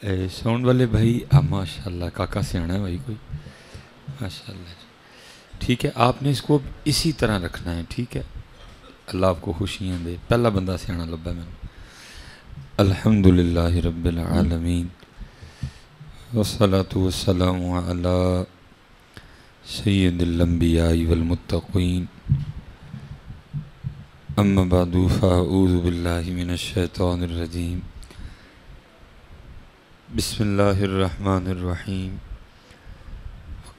Sound والے بھائی ماشاء اللہ کاکا سے آنا ہے بھائی کوئی ماشاء اللہ ٹھیک ہے. آپ نے اس کو اسی طرح رکھنا ہے ٹھیک ہے. اللہ آپ کو خوشیاں دے. پہلا بندہ سے آنا لبا میں الحمد للہ رب العالمین والصلاة والسلام علی سید الانبیاء والمتقین اما بعد فاعوذ باللہ من الشیطان الرجیم بسم اللہ الرحمن الرحیم.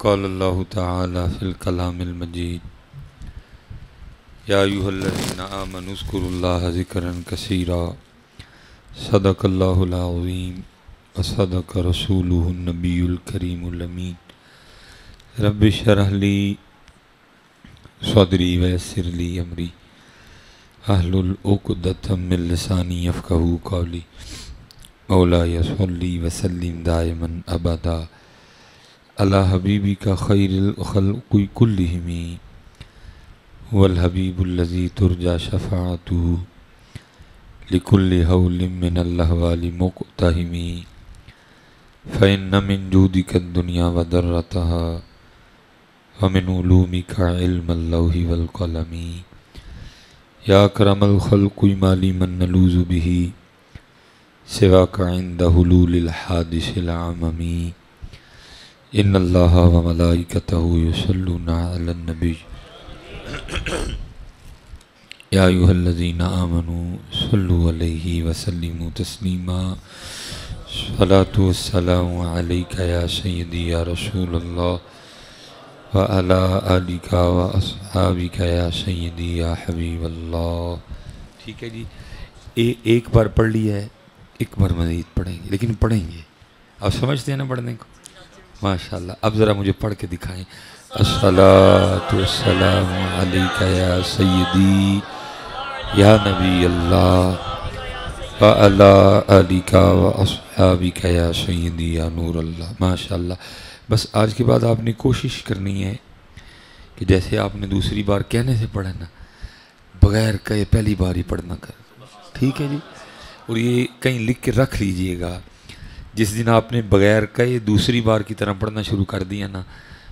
قال اللہ تعالی فی الکلام المجید یا ایھا الذین آمنوا اذکروا اللہ ذکرا کثیرا صدق اللہ العظیم وصدق رسولہ النبی الکریم الامین. رب اشرح لی صدری ویسر لی امری احلل عقدۃ من لسانی یفقہوا قولی. مولاي صلی وسلم دائما ابدا علی حبیبک خیر الخلق کلہم والحبیب الذی ترجى شفاعته لكل حول من الاحوال مقتحم. فإن من جودك الدنيا وضرتها ومن علومك علم اللوح والقلم. يا أكرم الخلق ما لي من نلوذ به سواك عند حلول الحادث العمم. إن الله وملائكته يصلون على النبي يا أيها الذين آمنوا صلوا عليه وسلموا تسليما. صلاة والسلام عليك يا سيدي يا رسول الله وعلى آلك وأصحابك يا سيدي يا حبيب الله. ٹھیک ہے جی. ایک بار پڑھ لیا ہے ایک بار مزید پڑھیں گے لیکن پڑھیں گے. آپ سمجھتے ہیں نا پڑھنے کو ماشاءاللہ. اب ذرا مجھے پڑھ کے دکھائیں. الصلاۃ والسلام علیک یا سیدی یا نبی اللہ وعلی آلک واصحابک یا سیدی یا نور اللہ. ماشاءاللہ. بس آج کے بعد آپ نے کوشش کرنی ہے کہ جیسے آپ نے دوسری بار کہنے سے پڑھا نا بغیر کہے پہلی بار ہی پڑھنا کر. ٹھیک ہے جی. اور یہ کہیں لکھ کے رکھ لیجئے گا جس دن آپ نے بغیر کہے دوسری بار کی طرح پڑھنا شروع کر دیا نا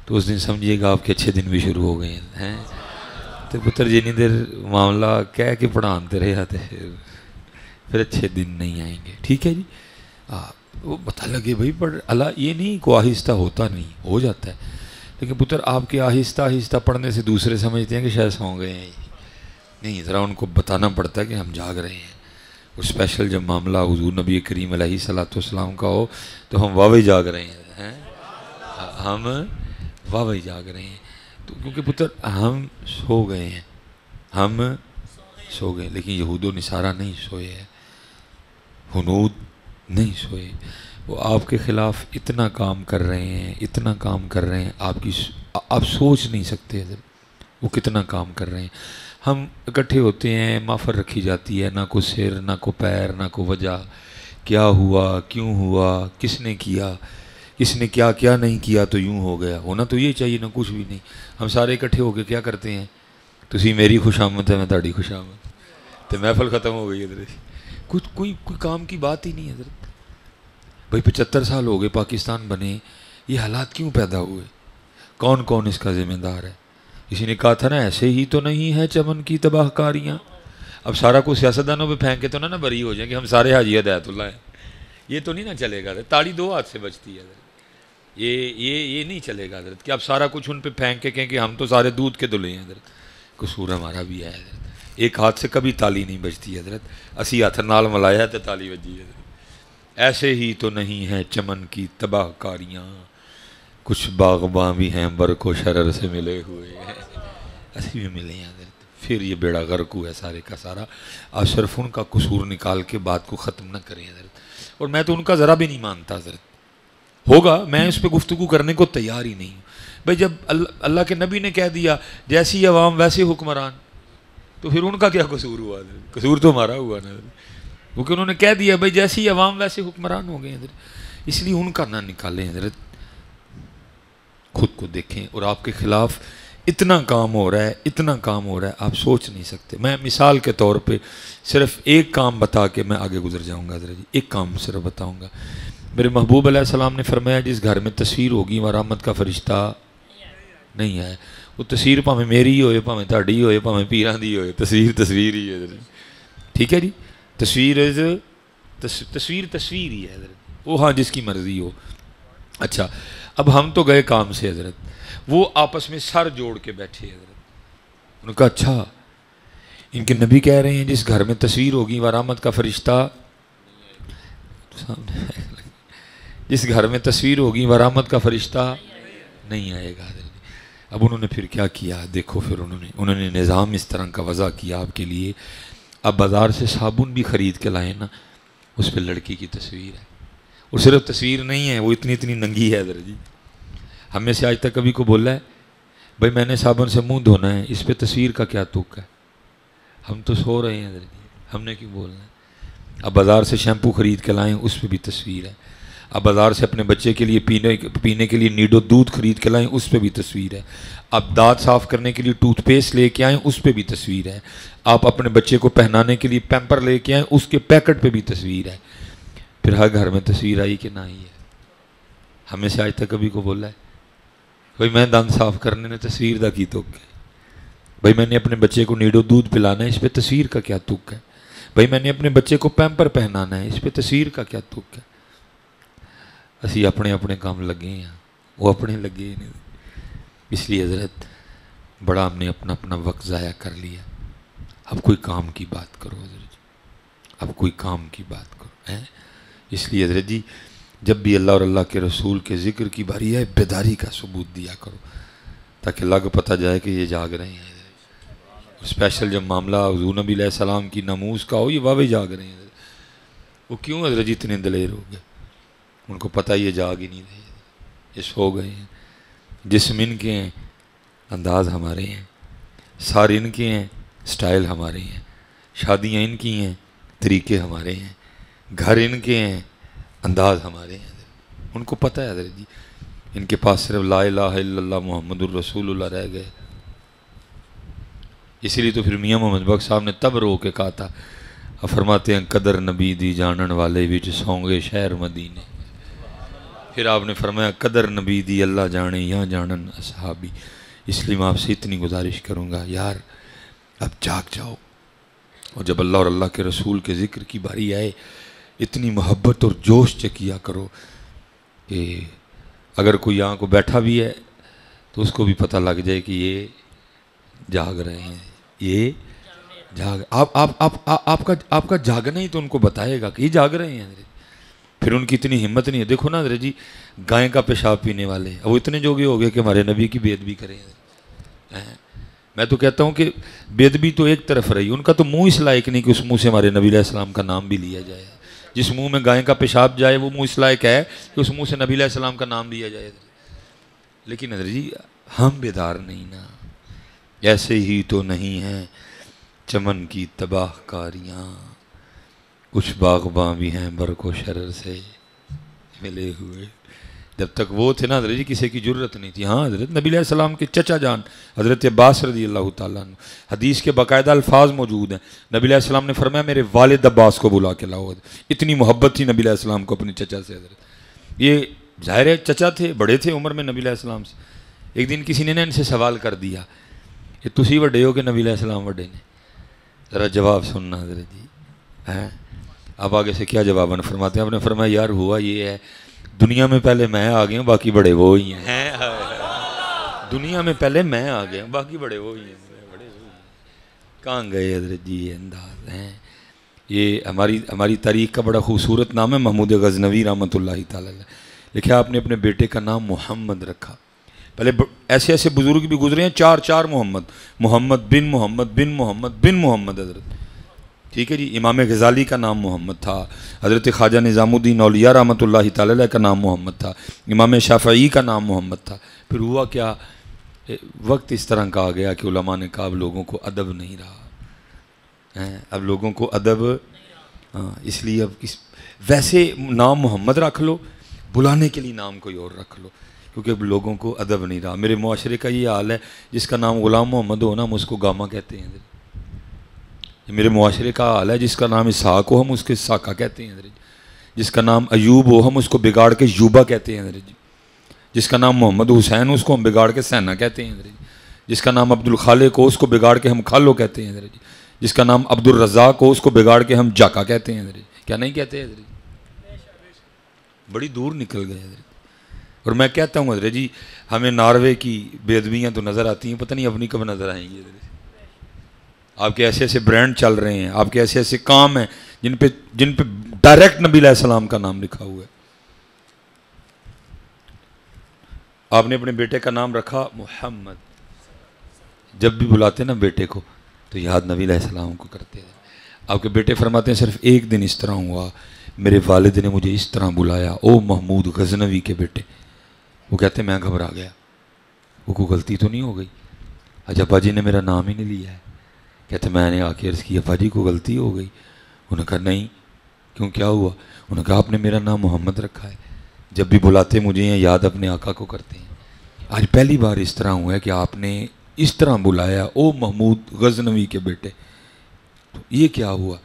تو اس دن سمجھیے گا آپ کے اچھے دن بھی شروع ہو گئے ہیں. تو پتر جنہیں دیر معاملہ کہہ کے پڑھانتے رہے آتے پھر اچھے دن نہیں آئیں گے. ٹھیک ہے جی. وہ پتہ لگے بھائی پڑھ اللہ یہ نہیں کو آہستہ ہوتا نہیں ہو جاتا ہے لیکن پتر آپ کے آہستہ آہستہ پڑھنے سے دوسرے سمجھتے ہیں کہ شاید سو گئے ہیں. نہیں ذرا ان کو بتانا پڑتا ہے کہ ہم جاگ رہے ہیں. اور اسپیشل جب معاملہ حضور نبی کریم علیہ الصلوۃ والسلام کا ہو تو ہم واوی جاگ رہے ہیں. ہم واوی جاگ رہے ہیں تو کیونکہ پتر ہم سو گئے ہیں. ہم سو گئے لیکن یہود و نصارہ نہیں سوئے ہیں. ہنود نہیں سوئے. وہ آپ کے خلاف اتنا کام کر رہے ہیں اتنا کام کر رہے ہیں آپ سوچ نہیں سکتے وہ کتنا کام کر رہے ہیں. ہم اکٹھے ہوتے ہیں محفل رکھی جاتی ہے نہ کو سر نہ کو پیر نہ کو وجہ کیا ہوا کیوں ہوا کس نے کیا کس نے کیا کیا نہیں کیا تو یوں ہو گیا. ہونا تو یہ چاہیے نہ کچھ بھی نہیں. ہم سارے اکٹھے ہو کے کیا کرتے ہیں تسی میری خوش آمد ہے میں تہاڈی خوش آمد تو محفل ختم ہو گئی. ادھر کچھ کوئی کام کی بات ہی نہیں ہے. حضرت بھائی 75 سال ہو گئے پاکستان بنے یہ حالات کیوں پیدا ہوئے کون کون اس کا ذمہ دار ہے. کسی نے کہا تھا نا ایسے ہی تو نہیں ہے چمن کی تباہ کاریاں. اب سارا کو سیاستدانوں پہ پھینک کے تو نہ بری ہو جائیں کہ ہم سارے حاجی ہدایت اللہ ہیں. یہ تو نہیں نہ چلے گا. تاڑی دو ہاتھ سے بچتی ہے. یہ نہیں چلے گا حضرت کہ آپ سارا کچھ ان پہ پھینک کے کہیں کہ ہم تو سارے دودھ کے دلے ہیں. حضرت قصور ہمارا بھی ہے حضرت. ایک ہاتھ سے کبھی تالی نہیں بجتی حضرت. اسی ہاتھ نال ملایا تو تالی بجی ہے. ایسے ہی تو نہیں ہے چمن کی تباہ کاریاں کچھ باغباں بھی ہیں برق و شرر سے ملے ہوئے ہیں. ایسے بھی ملے ہیں حضرت. پھر یہ بیڑا غرق ہوا ہے سارے کا سارا. آپ صرف ان کا قصور نکال کے بات کو ختم نہ کریں حضرت. اور میں تو ان کا ذرا بھی نہیں مانتا حضرت. ہوگا میں اس پہ گفتگو کرنے کو تیار ہی نہیں ہوں. بھائی جب اللہ کے نبی نے کہہ دیا جیسی عوام ویسے حکمران تو پھر ان کا کیا قصور ہوا حضرت. قصور تو ہمارا ہوا نا حضرت کیونکہ انہوں نے کہہ دیا بھائی جیسی عوام ویسے حکمران ہو گئے حضرت. اس لیے ان کا نہ نکالیں حضرت. خود کو دیکھیں. اور آپ کے خلاف اتنا کام ہو رہا ہے اتنا کام ہو رہا ہے آپ سوچ نہیں سکتے. میں مثال کے طور پہ صرف ایک کام بتا کے میں آگے گزر جاؤں گا حضرت جی. ایک کام صرف بتاؤں گا. میرے محبوب علیہ السلام نے فرمایا جس گھر میں تصویر ہوگی وہاں رحمت کا فرشتہ نہیں آئے. وہ تصویر پاویں میری ہوئے پاویں تہاڈی ہوئے پاویں پیران دی ہوئے، تصویر ہی ہے. ٹھیک ہے جی، تصویر ہی ہے حضرت، وہ ہاں جس کی مرضی ہو. اچھا اب ہم تو گئے کام سے حضرت، وہ آپس میں سر جوڑ کے بیٹھے حضرت. انہوں نے کہا اچھا ان کے نبی کہہ رہے ہیں جس گھر میں تصویر ہوگی وہاں رحمت کا فرشتہ جس گھر میں تصویر ہوگی وہاں رحمت کا فرشتہ نہیں آئے گا. اب انہوں نے پھر کیا کیا دیکھو، پھر انہوں نے نظام اس طرح کا وضع کیا آپ کے لیے. اب بازار سے صابن بھی خرید کے لائے نا، اس پہ لڑکی کی تصویر ہے. اور صرف تصویر نہیں ہے، وہ اتنی ننگی ہے حضرت جی. ہم میں سے آج تک کبھی کو بولا ہے بھائی میں نے صابن سے منہ دھونا ہے، اس پہ تصویر کا کیا تک ہے؟ ہم تو سو رہے ہیں حضرت جی، ہم نے کیوں بولنا ہے؟ اب بازار سے شیمپو خرید کے لائیں، اس پہ بھی تصویر ہے. اب بازار سے اپنے بچے کے لیے پینے کے لیے نیڈو دودھ خرید کے لائیں، اس پہ بھی تصویر ہے. اب دانت صاف کرنے کے لیے ٹوتھ پیسٹ لے کے آئیں، اس پہ بھی تصویر ہے. آپ اپنے بچے کو پہنانے کے لیے پیمپر لے کے آئیں، اس کے پیکٹ پہ بھی تصویر ہے. پھر ہر گھر میں تصویر آئی کہ نہ آئی ہے؟ ہمیں سے آج تک کبھی کو بولا ہے بھائی میں دانت صاف کرنے نے تصویر دا کی تک ہے؟ بھائی میں نے اپنے بچے کو نیڈو دودھ پلانا ہے، اس پہ تصویر کا کیا تک ہے؟ بھائی میں نے اپنے بچے کو پیمپر پہنانا ہے، اس پہ تصویر کا کیا تک ہے؟ اسی اپنے کام لگے ہیں، وہ اپنے لگے نہیں. اس لیے حضرت بڑا ہم نے اپنا وقت ضائع کر لیا. اب کوئی کام کی بات کرو حضرت جی، اب کوئی کام کی بات کرو. اس لیے حضرت جی جب بھی اللہ اور اللہ کے رسول کے ذکر کی باری ہے بیداری کا ثبوت دیا کرو، تاکہ اللہ کو پتہ جائے کہ یہ جاگ رہے ہیں. اسپیشل جب معاملہ حضور نبی علیہ السلام کی ناموس کا ہو، یہ واوے جاگ رہے ہیں. وہ کیوں حضرت جی اتنے دلیر ہو گئے؟ ان کو پتہ یہ جاگ ہی نہیں رہے، یہ سو گئے ہیں. جسم ان کے ہیں، انداز ہمارے ہیں، سار ان کے ہیں، سٹائل ہمارے ہیں، شادیاں ان کی ہیں، طریقے ہمارے ہیں، گھر ان کے ہیں، انداز ہمارے ہیں. ان کو پتہ ہے حضرت جی ان کے پاس صرف لا الہ الا اللہ محمد الرسول اللہ رہ گئے. اسی لیے تو پھر میاں محمد بخش صاحب نے تب رو کے کہا تھا، فرماتے ہیں قدر نبی دی جانن والے وچ سونگے شہر مدینے. پھر آپ نے فرمایا قدر نبی دی اللہ جانے یا جانن اصحابی. اس لیے میں آپ سے اتنی گزارش کروں گا یار اب جاگ جاؤ، اور جب اللہ اور اللہ کے رسول کے ذکر کی باری آئے اتنی محبت اور جوش سے کیا کرو کہ اگر کوئی یہاں کو بیٹھا بھی ہے تو اس کو بھی پتہ لگ جائے کہ یہ جاگ رہے ہیں. یہ جاگ آپ کا جاگنا ہی تو ان کو بتائے گا کہ یہ جاگ رہے ہیں. پھر ان کی اتنی ہمت نہیں ہے. دیکھو نا حضرت جی گائے کا پیشاب پینے والے وہ اتنے جوگے ہو گئے کہ ہمارے نبی کی بے ادبی کریں. میں تو کہتا ہوں کہ بے ادبی تو ایک طرف رہی، ان کا تو منہ اس لائق نہیں کہ اس منہ سے ہمارے نبی علیہ السلام کا نام بھی لیا جائے. جس منہ میں گائے کا پیشاب جائے وہ منہ اس لائق ہے کہ اس منہ سے نبی علیہ السلام کا نام لیا جائے. لیکن حضرت جی ہم بیدار نہیں نا. ایسے ہی تو نہیں ہیں چمن کی تباہ کاریاں، کچھ باغباں بھی ہیں برق و شرر سے ملے ہوئے. جب تک وہ تھے نا حضرت جی کسی کی جرت نہیں تھی. ہاں حضرت نبی علیہ السلام کے چچا جان حضرت عباس رضی اللہ تعالیٰ عنہ، حدیث کے باقاعدہ الفاظ موجود ہیں. نبی علیہ السلام نے فرمایا میرے والد عباس کو بلا کے لاؤ. اتنی محبت تھی نبی علیہ السلام کو اپنی چچا سے. حضرت یہ ظاہر ہے چچا تھے، بڑے تھے عمر میں نبی علیہ السلام سے. ایک دن کسی نے ان سے سوال کر دیا کہ تسی وڈے ہو کہ نبی علیہ السلام وڈے نے؟ ذرا جواب سننا حضرت جی. اب آگے سے کیا جواب فرماتے ہیں؟ آپ نے فرمایا یار ہوا یہ ہے دنیا میں پہلے میں آ گیا ہوں باقی بڑے وہ ہی ہیں. دنیا میں پہلے میں آ گیا ہوں باقی بڑے وہ ہی ہیں. کہاں گئے حضرت جی یہ انداز ہیں. یہ ہماری تاریخ کا بڑا خوبصورت نام ہے محمود غزنوی رحمۃ اللہ تعالی. لکھا آپ نے اپنے بیٹے کا نام محمد رکھا. پہلے ایسے ایسے بزرگ بھی گزرے ہیں، چار محمد بن محمد بن محمد بن محمد حضرت. ٹھیک ہے جی. امام غزالی کا نام محمد تھا، حضرت خواجہ نظام الدین اولیاء رحمۃ اللہ تعالی کا نام محمد تھا، امام شافعی کا نام محمد تھا. پھر ہوا کیا، وقت اس طرح کا آ گیا کہ علماء نے کہا اب لوگوں کو ادب نہیں رہا، اب لوگوں کو ادب. اس لیے اب ویسے نام محمد رکھ لو، بلانے کے لیے نام کوئی اور رکھ لو، کیونکہ اب لوگوں کو ادب نہیں رہا. میرے معاشرے کا یہ حال ہے جس کا نام غلام محمد ہو نا ہم اس کو گاما کہتے ہیں. میرے معاشرے کا حال ہے جس کا نام اسحاق ہو ہم اس کے ساکا کہتے ہیں. جس کا نام ایوب ہو ہم اس کو بگاڑ کے یوبا کہتے ہیں حضرت جی. جس کا نام محمد حسین اس کو ہم بگاڑ کے سینا کہتے ہیں حضرت جی. جس کا نام عبد الخالق ہو اس کو بگاڑ کے ہم خالو کہتے ہیں حضرت جی. جس کا نام عبد الرزاق ہو اس کو بگاڑ کے ہم جاکا کہتے ہیں حضرت جی. کیا نہیں کہتے حضرت جی؟ بڑی دور نکل گئے حضرت. اور میں کہتا ہوں حضرت جی ہمیں ناروے کی بے ادبیاں تو نظر آتی ہیں، پتہ نہیں اپنی کب نظر آئیں گی حضرت جی. آپ کے ایسے ایسے برانڈ چل رہے ہیں، آپ کے ایسے ایسے کام ہیں جن پہ ڈائریکٹ نبی علیہ السلام کا نام لکھا ہوا ہے. آپ نے اپنے بیٹے کا نام رکھا محمد. جب بھی بلاتے نا بیٹے کو تو یاد نبی علیہ السلام کو کرتے ہیں. آپ کے بیٹے فرماتے ہیں صرف ایک دن اس طرح ہوا میرے والد نے مجھے اس طرح بلایا، او محمود غزنوی کے بیٹے. وہ کہتے ہیں میں گھبرا گیا، وہ کوئی غلطی تو نہیں ہو گئی؟ اچھا ابا جی نے میرا نام ہی نہیں لیا ہے. کہتے میں نے آ کے عرض کی ابا جی کو غلطی ہو گئی؟ انہوں نے کہا نہیں. کیوں کیا ہوا؟ انہوں نے کہا آپ نے میرا نام محمد رکھا ہے، جب بھی بلاتے مجھے ہیں یاد اپنے آقا کو کرتے ہیں. آج پہلی بار اس طرح ہوا ہے کہ آپ نے اس طرح بلایا او محمود غزنوی کے بیٹے. تو یہ کیا ہوا؟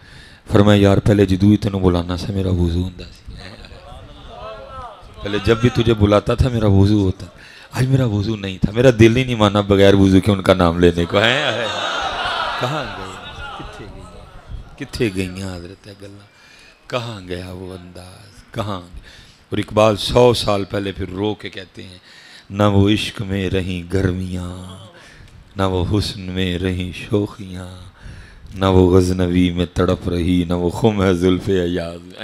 فرمایا یار پہلے جدو ہی تینوں بلانا سے میرا وضو ہوتا سی. پہلے جب بھی تجھے بلاتا تھا میرا وضو ہوتا. آج میرا وضو نہیں تھا، میرا دل ہی نہیں مانا بغیر وضو کے ان کا نام لینے کو. کہاں گئے؟ کتھے گئیاں حضرت گلاں؟ کہاں گیا وہ انداز؟ کہاں گیا؟ اور اقبال 100 سال پہلے پھر رو کے کہتے ہیں نہ وہ عشق میں رہیں گرمیاں، نہ وہ حسن میں رہیں شوخیاں، نہ وہ غزنوی میں تڑپ رہی، نہ وہ خم ہے زلف ایاز.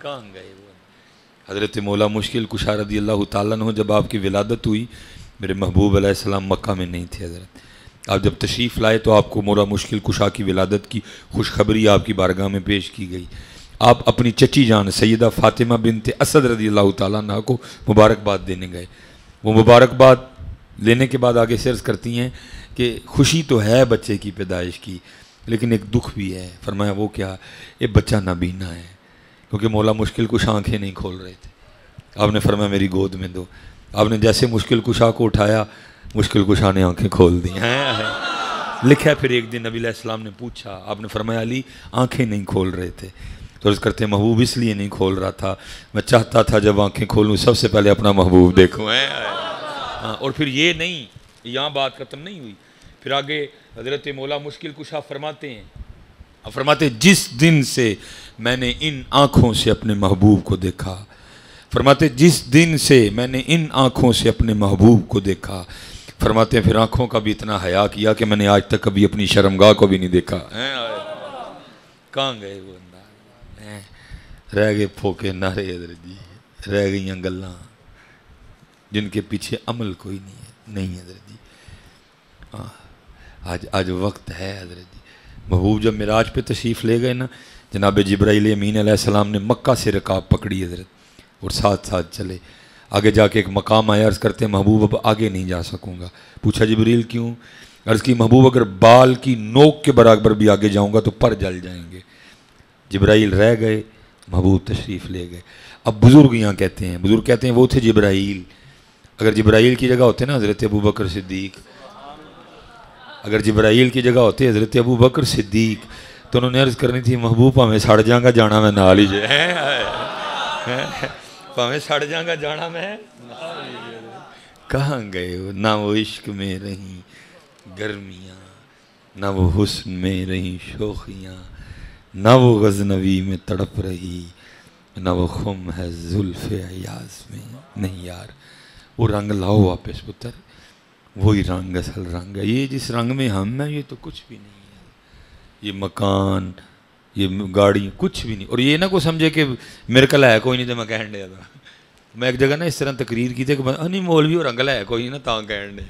کہاں گئے وہ؟ حضرت مولا مشکل کشا رضی اللہ تعالیٰ عنہ جب آپ کی ولادت ہوئی میرے محبوب علیہ السلام مکہ میں نہیں تھے حضرت. آپ جب تشریف لائے تو آپ کو مولا مشکل کشا کی ولادت کی خوشخبری آپ کی بارگاہ میں پیش کی گئی. آپ اپنی چچی جان سیدہ فاطمہ بنت اسد رضی اللہ تعالیٰ عنہ کو مبارکباد دینے گئے. وہ مبارکباد لینے کے بعد آگے سے عرض کرتی ہیں کہ خوشی تو ہے بچے کی پیدائش کی لیکن ایک دکھ بھی ہے. فرمایا وہ کیا؟ یہ بچہ نابینا ہے، کیونکہ مولا مشکل کشا آنکھیں نہیں کھول رہے تھے. آپ نے فرمایا میری گود میں دو. آپ نے جیسے مشکل کشا کو اٹھایا مشکل کشا نے آنکھیں کھول دی. لکھا ہے پھر ایک دن نبی علیہ السلام نے پوچھا، آپ نے فرمایا علی آنکھیں نہیں کھول رہے تھے. تو عرض کرتے محبوب اس لیے نہیں کھول رہا تھا، میں چاہتا تھا جب آنکھیں کھولوں سب سے پہلے اپنا محبوب دیکھوں. اور پھر یہ نہیں، یہاں بات ختم نہیں ہوئی. پھر آگے حضرت مولا مشکل کشا فرماتے ہیں جس دن سے میں نے ان آنکھوں سے اپنے محبوب کو دیکھا، فرماتے جس دن سے میں نے ان آنکھوں سے اپنے محبوب کو دیکھا، فرماتے ہیں پھر آنکھوں کا بھی اتنا حیا کیا کہ میں نے آج تک کبھی اپنی شرمگاہ کو بھی نہیں دیکھا. کہاں گئے وہ انداز؟ رہ گئے پھوکے نعرے حضرت جی، رہ گئیاں گلاں جن کے پیچھے عمل کوئی نہیں حضرت جی. آج وقت ہے حضرت جی. محبوب جب معراج پہ تشریف لے گئے نا جناب جبرائیل امین علیہ السلام نے مکہ سے رکاب پکڑی حضرت اور ساتھ ساتھ چلے. آگے جا کے ایک مقام آیا، عرض کرتے ہیں محبوب اب آگے نہیں جا سکوں گا. پوچھا جبریل کیوں؟ عرض کی محبوب اگر بال کی نوک کے برابر بھی آگے جاؤں گا تو پر جل جائیں گے. جبرائیل رہ گئے، محبوب تشریف لے گئے. اب بزرگ یہاں کہتے ہیں وہ تھے جبرائیل. اگر جبرائیل کی جگہ ہوتے نا حضرت ابو بکر صدیق، اگر جبرائیل کی جگہ ہوتے حضرت ابو بکر صدیق تو انہوں نے عرض کرنی تھی محبوب ہمیں سڑ جاؤں گا جانا میں نہ لیجیے. پاویں سڑ جاؤں گا جانا میں. کہاں گئے ہو؟ نہ وہ عشق میں رہیں گرمیاں، نہ وہ حسن میں رہیں شوخیاں، نہ وہ غزنوی میں تڑپ رہی، نہ وہ خم ہے زلف ایاز میں. نہیں یار وہ رنگ لاؤ واپس پتر، وہی رنگ اصل رنگ ہے. یہ جس رنگ میں ہم ہیں یہ تو کچھ بھی نہیں ہے. یہ مکان، یہ گاڑی کچھ بھی نہیں. اور یہ نہ کو سمجھے کہ میرے کل ہے کوئی نہیں تو میں کہن دیا تھا. میں ایک جگہ نا اس طرح تقریر کی تھی کہ نہیں مولوی اور رنگل ہے کوئی نہ تاں کہن دے.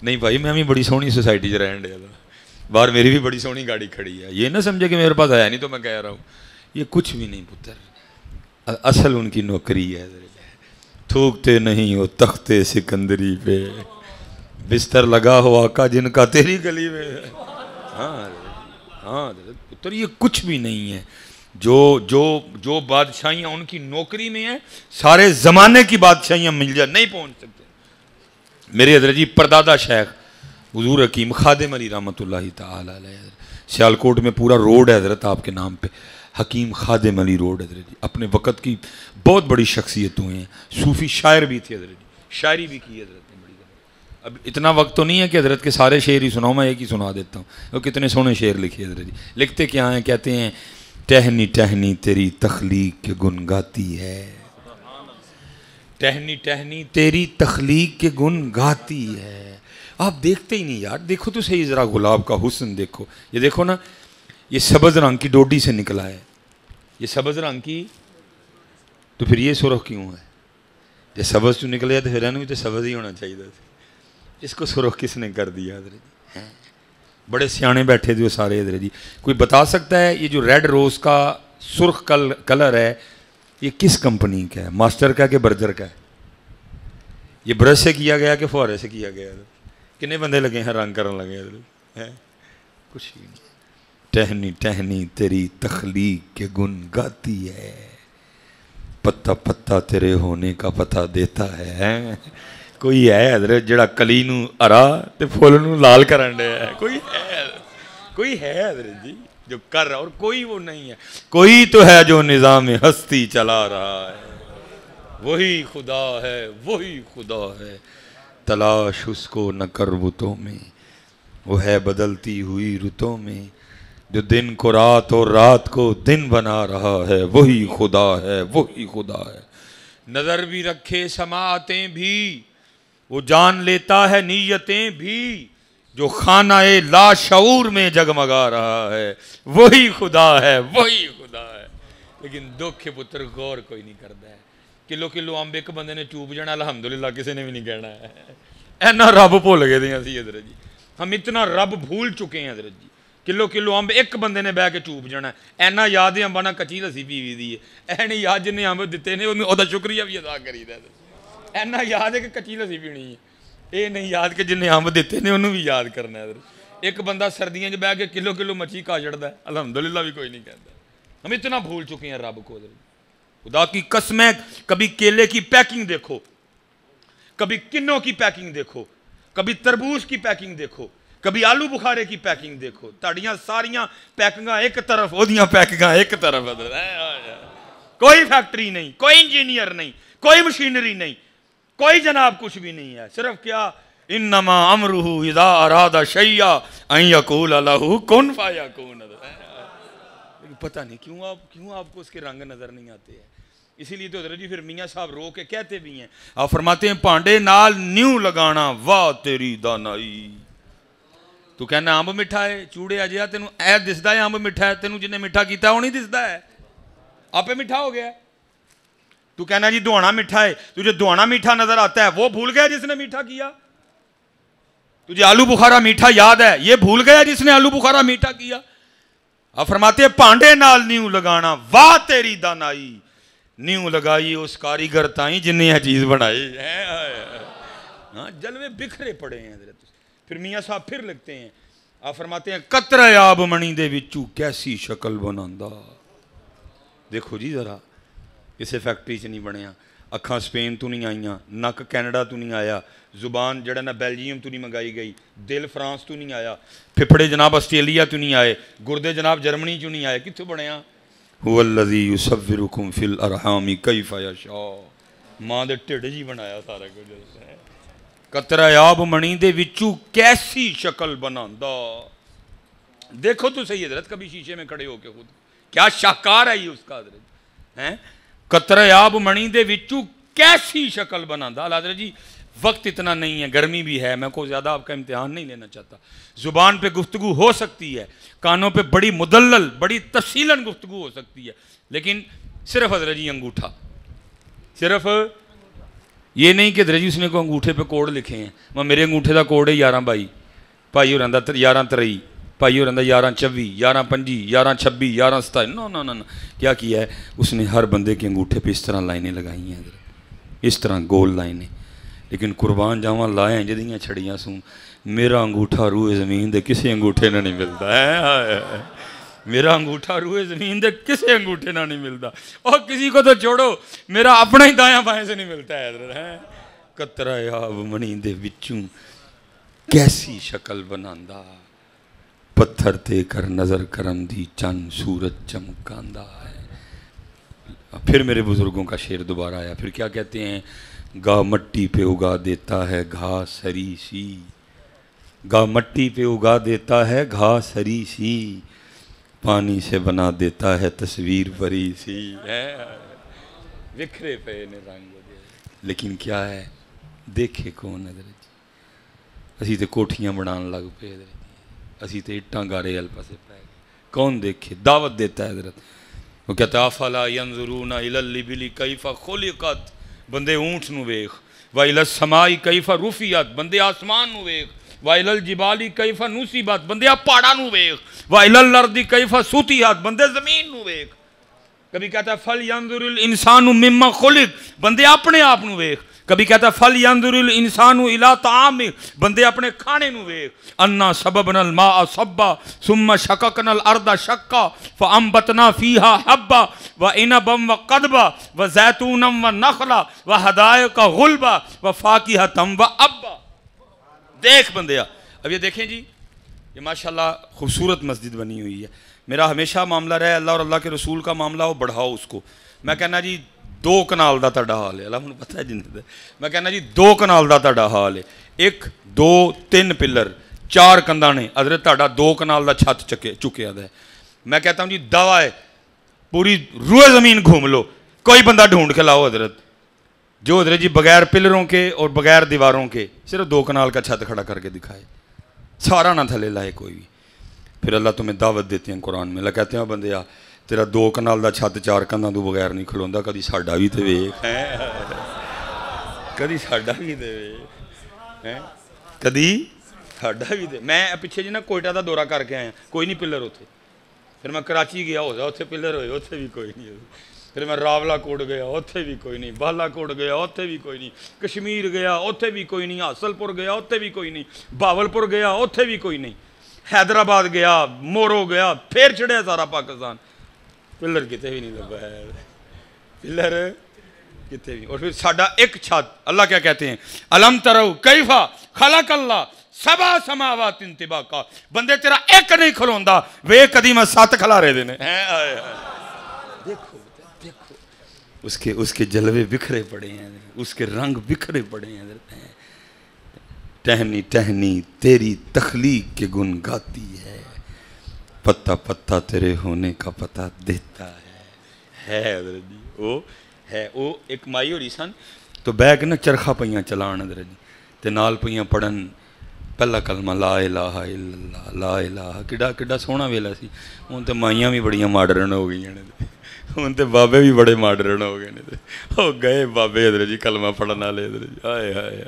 نہیں بھائی میں بھی بڑی سونی سوسائٹی سے رہن دیا تھا، باہر میری بھی بڑی سونی گاڑی کھڑی ہے. یہ نہ سمجھے کہ میرے پاس ہے نہیں تو میں کہہ رہا ہوں. یہ کچھ بھی نہیں پتر، اصل ان کی نوکری ہے. تھوکتے نہیں ہو تختے سکندری پہ، بستر لگا ہو آقا جن کا تیری گلی میں. ہاں پتر یہ کچھ بھی نہیں ہے. جو بادشاہیاں ان کی نوکری میں ہیں سارے زمانے کی بادشاہیاں مل جائے نہیں پہنچ سکتے. میرے حضرت جی پردادا شیخ حضور حکیم خادم علی رحمۃ اللہ تعالی علیہ، سیالکوٹ میں پورا روڈ ہے حضرت آپ کے نام پہ. حکیم خادم علی روڈ حضرت جی، اپنے وقت کی بہت بڑی شخصیت ہوئے ہیں، صوفی شاعر بھی تھے حضرت جی، شاعری بھی کی حضرت نے بڑی دفعہ۔ اب اتنا وقت تو نہیں ہے کہ حضرت کے سارے شعر ہی سناؤں، میں ایک ہی سنا دیتا ہوں، وہ کتنے سونے شعر لکھے حضرت جی۔ لکھتے کیا ہیں؟ کہتے ہیں ٹہنی ٹہنی تیری تخلیق کے گن گاتی ہے، ٹہنی ٹہنی تیری تخلیق کے گن گاتی ہے۔ آپ دیکھتے ہی نہیں یار، دیکھو تو صحیح ذرا گلاب کا حسن دیکھو، یہ دیکھو نا، یہ سبز رنگ کی ڈوڈی سے نکلا ہے، یہ سبز رنگ کی، تو پھر یہ سرخ کیوں ہے؟ یہ سبز تو نکلے تو پھر بھی تو سبز ہی ہونا چاہیے تھا، اس کو سرخ کس نے کر دیا حضرت جی؟ بڑے سیانے بیٹھے تھے وہ سارے حضرت جی۔ کوئی بتا سکتا ہے یہ جو ریڈ روز کا سرخ کلر ہے یہ کس کمپنی کا ہے؟ ماسٹر کا کہ برجر کا ہے؟ یہ برش سے کیا گیا کہ فوارے سے کیا گیا؟ کتنے بندے لگے ہیں رنگ کرنے لگے ہیں؟ کچھ ہی نہیں۔ ٹہنی ٹہنی تیری تخلیق کے گن گاتی ہے، پتا پتا تیرے ہونے کا پتہ دیتا ہے۔ کوئی ہے حضرت جڑا کلی نو ارا تے پھول نو لال کرن دے ہے؟ کوئی ہے حضرت جی جو کر رہا، اور کوئی وہ نہیں ہے۔ کوئی تو ہے جو نظام ہستی چلا رہا ہے، وہی خدا ہے، وہی خدا ہے، تلاش اس کو نہ کر بتوں میں، وہ ہے بدلتی ہوئی رتوں میں، جو دن کو رات اور رات کو دن بنا رہا ہے، وہی خدا ہے، وہی خدا ہے۔ نظر بھی رکھے سماعتیں بھی، وہ جان لیتا ہے نیتیں بھی، جو خانہ لا شعور میں جگمگا رہا ہے، وہی خدا ہے، وہی خدا ہے۔ لیکن دکھ پتر غور کوئی نہیں کرتا ہے۔ کلو کلو امب ایک بندے نے چوب جانا الحمدللہ کسی نے بھی نہیں کہنا ہے۔ اینا رب بھول گئے تھے اسی حضرت جی، ہم اتنا رب بھول چکے ہیں حضرت جی۔ کلو کلو امب ایک بندے نے بہ کے چوب جانا ہے، اینا یاد ہے امبا نہ کچی لسی پیوی دی ہے، اے نہیں یاد جنہیں امب دیتے نے وہ دا شکریہ بھی ادا کری دا، اینا یاد ہے کہ کچی لسی پینی ہے، اے نہیں یاد کہ جنہیں امب دیتے نے انہوں بھی یاد کرنا ہے۔ ایک بندہ سردیاں جو بہ کے کلو کلو مچھی کھا چڑھتا ہے الحمدللہ بھی کوئی نہیں کہتا۔ ہم اتنا بھول چکے ہیں رب کو حضرت۔ خدا کی قسمیں، کبھی کیلے کی پیکنگ دیکھو، کبھی کنوں کی پیکنگ دیکھو، کبھی تربوز کی پیکنگ دیکھو، کبھی آلو بخارے کی پیکنگ دیکھو، تاڑیاں ساریاں پیکنگاں ایک طرف، اودیاں پیکنگاں ایک طرف، کوئی فیکٹری نہیں، کوئی انجینئر نہیں، کوئی مشینری نہیں، کوئی جناب کچھ بھی نہیں ہے، صرف کیا انما امرہ اذا اراد شیئا ان یقول لہ کن فیکون۔ پتہ نہیں کیوں آپ کو اس کے رنگ نظر نہیں آتے ہیں۔ اسی لیے تو حضرت جی پھر میاں صاحب رو کے کہتے بھی ہیں، آپ فرماتے ہیں پانڈے نال نیو لگانا واہ تیری دانائی۔ تو کہنا امب مٹھا ہے، چوڑے اجیا تینوں اے دسدا ہے امب مٹھا ہے، تینوں جنہیں مٹھا کیتا ہے وہ نہیں دسدا ہے، آپ پہ مٹھا ہو گیا ہے۔ تو کہنا جی دوانا مٹھا ہے، تجھے دوانا میٹھا نظر آتا ہے، وہ بھول گیا جس نے میٹھا کیا۔ تجھے آلو بخارا میٹھا یاد ہے، یہ بھول گیا جس نے آلو بخارا میٹھا کیا۔ آپ فرماتے ہیں پانڈے نال نیو لگانا واہ تیری دانائی، نیو لگائی اس کاریگر تائیں جن نے یہ چیز بنائی۔ ہاں جلوے بکھرے پڑے ہیں حضرت۔ پھر میاں صاحب پھر لکھتے ہیں، آپ فرماتے ہیں قطرہ آب منی دے وچوں کیسی شکل بناندا۔ دیکھو جی ذرا، کسے فیکٹری سے نہیں بنیا، اکھاں سپین تو نہیں آئیاں، نک کینیڈا تو نہیں آیا، زبان جڑا نا بیلجیم تو نہیں منگائی گئی، دل فرانس تو نہیں آیا، پھپڑے جناب آسٹریلیا تو نہیں آئے، گردے جناب جرمنی تو نہیں آئے، کتوں بنیا؟ هو الذی یصورکم فی الارحام کیف یشاء، ماں دے ٹھڈ جی بنایا سارا کچھ۔ قطرہ آب منی دے وچوں کیسی شکل بناندا۔ دیکھو تو صحیح حضرت کبھی شیشے میں کھڑے ہو کے خود، کیا شاہکار ہے یہ اس کا حضرت۔ قطرہ آب منی دے وچوں کیسی شکل بناندا۔ حضرت جی وقت اتنا نہیں ہے، گرمی بھی ہے، میں کو زیادہ آپ کا امتحان نہیں لینا چاہتا۔ زبان پہ گفتگو ہو سکتی ہے، کانوں پہ بڑی مدلل بڑی تفصیلاً گفتگو ہو سکتی ہے، لیکن صرف حضرت جی انگوٹھا، صرف یہ نہیں کہ حضرت جی اس نے کوئی انگوٹھے پہ کوڈ لکھے ہیں، میں میرے انگوٹھے دا کوڈ ہے 11/22، بھائی ہو رہا 11/23، بھائی ہو رہا 11/24، 11/25، 11/26، 11/27، نو نو نو نو، کیا ہے اس نے ہر بندے کے انگوٹھے پہ اس طرح لائنیں لگائی ہیں حضرت، اس طرح گول لائنیں۔ لیکن قربان جاواں لائیں جدیاں چھڑیاں سوں، میرا انگوٹھا روئے زمین دے کسے انگوٹھے نہ نہیں ملتا ہے، میرا انگوٹھا روئے زمین دے کسے انگوٹھے نہ نہیں ملتا، اور کسی کو تو چھوڑو میرا اپنا ہی دایاں بائیں سے نہیں ملتا ہے حضرت۔ قطرہ آب منی دے وچوں کیسی شکل بناندا۔ پتھر تے کر نظر کرم دی چند سورج چمکاندہ ہے۔ پھر میرے بزرگوں کا شعر دوبارہ آیا، پھر کیا کہتے ہیں؟ گاہ مٹی پہ اگا دیتا ہے گھاس ہری سی، گاہ مٹی پہ اگا دیتا ہے گھاس ہری سی، پانی سے بنا دیتا ہے تصویر پری سی۔ بکھرے پے نے رنگ دے، لیکن کیا ہے دیکھے کون حضرت جی؟ اسی تے کوٹھیاں بنان لگ پے حضرت جی، اسی تے اٹاں گارے ال پاسے پے گئے، کون دیکھے؟ دعوت دیتا ہے حضرت۔ وہ کہتا ہے افلا ینظرون الی الابل کیف خلقت، بندے اونٹ نو ویکھ، والی السماء کیف رفعت، بندے آسمان نو ویکھ، والی الجبال کیف نصبت، بندے پہاڑاں نو ویکھ، والی الارض کیف سطحت، بندے زمین نو ویکھ۔ کبھی کہتا ہے فَلْيَنْظُرِ الْإِنسَانُ مِمَّا خُلِقَ، بندے اپنے آپ نو ویکھ۔ کبھی کہتا ہے فَلْيَنْظُرِ الْإِنسَانُ إِلَىٰ طَعَامِهِ، بندے اپنے کھانے نو ویکھ۔ أَنَّا صَبَبْنَا الْمَاءَ صَبًّا ثُمَّ شَقَقْنَا الْأَرْضَ شَقًّا فَأَنبَتْنَا فِيهَا حَبًّا وَعِنَبًا وَقَضْبًا وَزَيْتُونًا وَنَخْلًا وَحَدَائِقَ غُلْبًا وَفَاكِهَةً وَأَبًّا۔ دیکھ بندیا، اب یہ دیکھیں جی، یہ ماشاءاللہ خوبصورت مسجد بنی ہوئی ہے۔ میرا ہمیشہ معاملہ رہا ہے اللہ اور اللہ کے رسول کا معاملہ ہو بڑھاؤ اس کو۔ میں کہنا جی 2 کنال دا تڑا حال ہے، اللہ مجھے پتہ ہے جنت ہے، میں کہنا جی 2 کنال دا تڑا حال ہے، 1 2 3 پلر 4 کندھاں نے، حضرت تڑا 2 کنال دا چھت چکیا ہے۔ میں کہتا ہوں جی دعویٰ ہے پوری روئے زمین گھوم لو، کوئی بندہ ڈھونڈ کے لاؤ حضرت جو حضرت جی بغیر پلروں کے اور بغیر دیواروں کے صرف 2 کنال کا چھت کھڑا کر کے دکھائے، سارا نہ تھلے لائے کوئی بھی۔ پھر اللہ تمہیں دعوت دیتے ہیں قرآن میں، اللہ کہتے ہیں بندیا تیرا 2 کنال دا چھت 4 کندھاں تو بغیر نہیں کھلوندا، کدی ساڈا بھی تے ویکھ، کدی ساڈا بھی تے ویکھ، کدی ساڈا بھی تے۔ میں پیچھے جی نا کوئٹہ دا دورہ کر کے آیا، کوئی نہیں پلر اتنے۔ پھر میں کراچی گیا ہو جا، اتنے پلر ہوئے، اتنے بھی کوئی نہیں۔ پھر میں راولا کوٹ گیا، اتنے بھی کوئی نہیں۔ بالا کوٹ گیا، اتنے بھی کوئی نہیں۔ کشمیر گیا، اتنے بھی کوئی نہیں۔ حاصل پور گیا، اتنے بھی کوئی نہیں۔ باول پور گیا، اتنے بھی کوئی نہیں۔ حیدرآباد گیا، مورو گیا، پھر چڑھیا سارا پاکستان، پلر کتے بھی نہیں لبا ہے، پلر کتے بھی۔ اور پھر ساڈا ایک چھت، اللہ کیا کہتے ہیں؟ الم ترو کیف خلق اللہ 7 سماوات طباقا، بندے تیرا ایک نہیں کھلوندا، وے کدی میں 7 کھلارے دینے۔ دیکھو دیکھو اس کے جلوے بکھرے پڑے ہیں، اس کے رنگ بکھرے پڑے ہیں۔ ٹہنی ٹہنی تیری تخلیق کے گن گاتی ہے، پتا پتا تیرے ہونے کا پتہ دیتا ہے حضرت جی۔ وہ ہے وہ ایک مائی ہوئی سن تو بہ کے نا چرخا پئیاں چلان حضرت جی تے نال پئیاں پڑھن پہلا کلمہ لا الہ الا اللہ، لا الہ۔ کڈا سوہنا ویلا سی، ہن تے مائیاں بھی بڑیاں ماڈرن ہو گئی نے، ہن تے بابے بھی بڑے ماڈرن ہو گئے نے، او گئے بابے حضرت جی کلمہ پڑھن والے حضرت جی، ہائے ہائے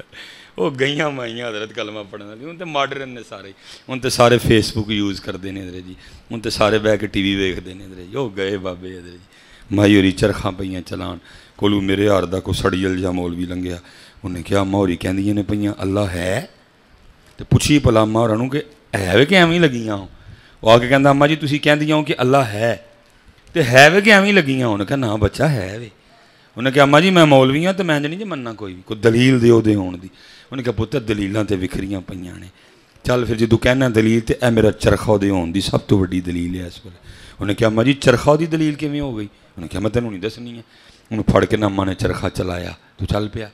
وہ گئیاں مائیاں حضرت کلمہ پڑھن والی، ہن تے ماڈرن نے سارے، ہن تے سارے فیس بک یوز کرتے ہیں حضرت جی، ہن تے سارے بہ کے ٹی وی ویکھدے ہیں حضرت جی۔ او گئے بابے حضرت جی، مائی ہوری چرخاں پئیاں چلان، کولو میرے یار دا کوئی سڑیل جا مولوی لنگیا، انہیں کیا ماہوری کہندیاں نے پئیاں اللہ ہے؟ تے پوچھی پلا ماں ہوراں نوں کہ ہے وے کہ ایویں لگیاں ہو؟ وہ آ کے کہندا اماں جی تسی کہندیاں ہو کہ اللہ ہے تے ہے وے کہ ایویں لگیاں ہو؟ انہیں کہا نا بچہ ہے وے۔ انہیں کہا اماں جی میں مولوی ہاں تے میں نہیں جی مننا کوئی دلیل دیو دے ہون دی۔ انہیں کہا پتر دلیلاں تے وکھریاں پئیاں نے، چل پھر جدوں کہنا دلیل تے اے میرا چرخا دے ہون دی سب تو وڈی دلیل ہے اس ویلے۔ انہیں کہا اماں جی چرخا دی دلیل کیویں ہو گئی؟ انہیں کہا میں تینوں نہیں دسنی ہے۔ انہوں پھڑ کے نا اماں نے چرخا چلایا تو چل پیا،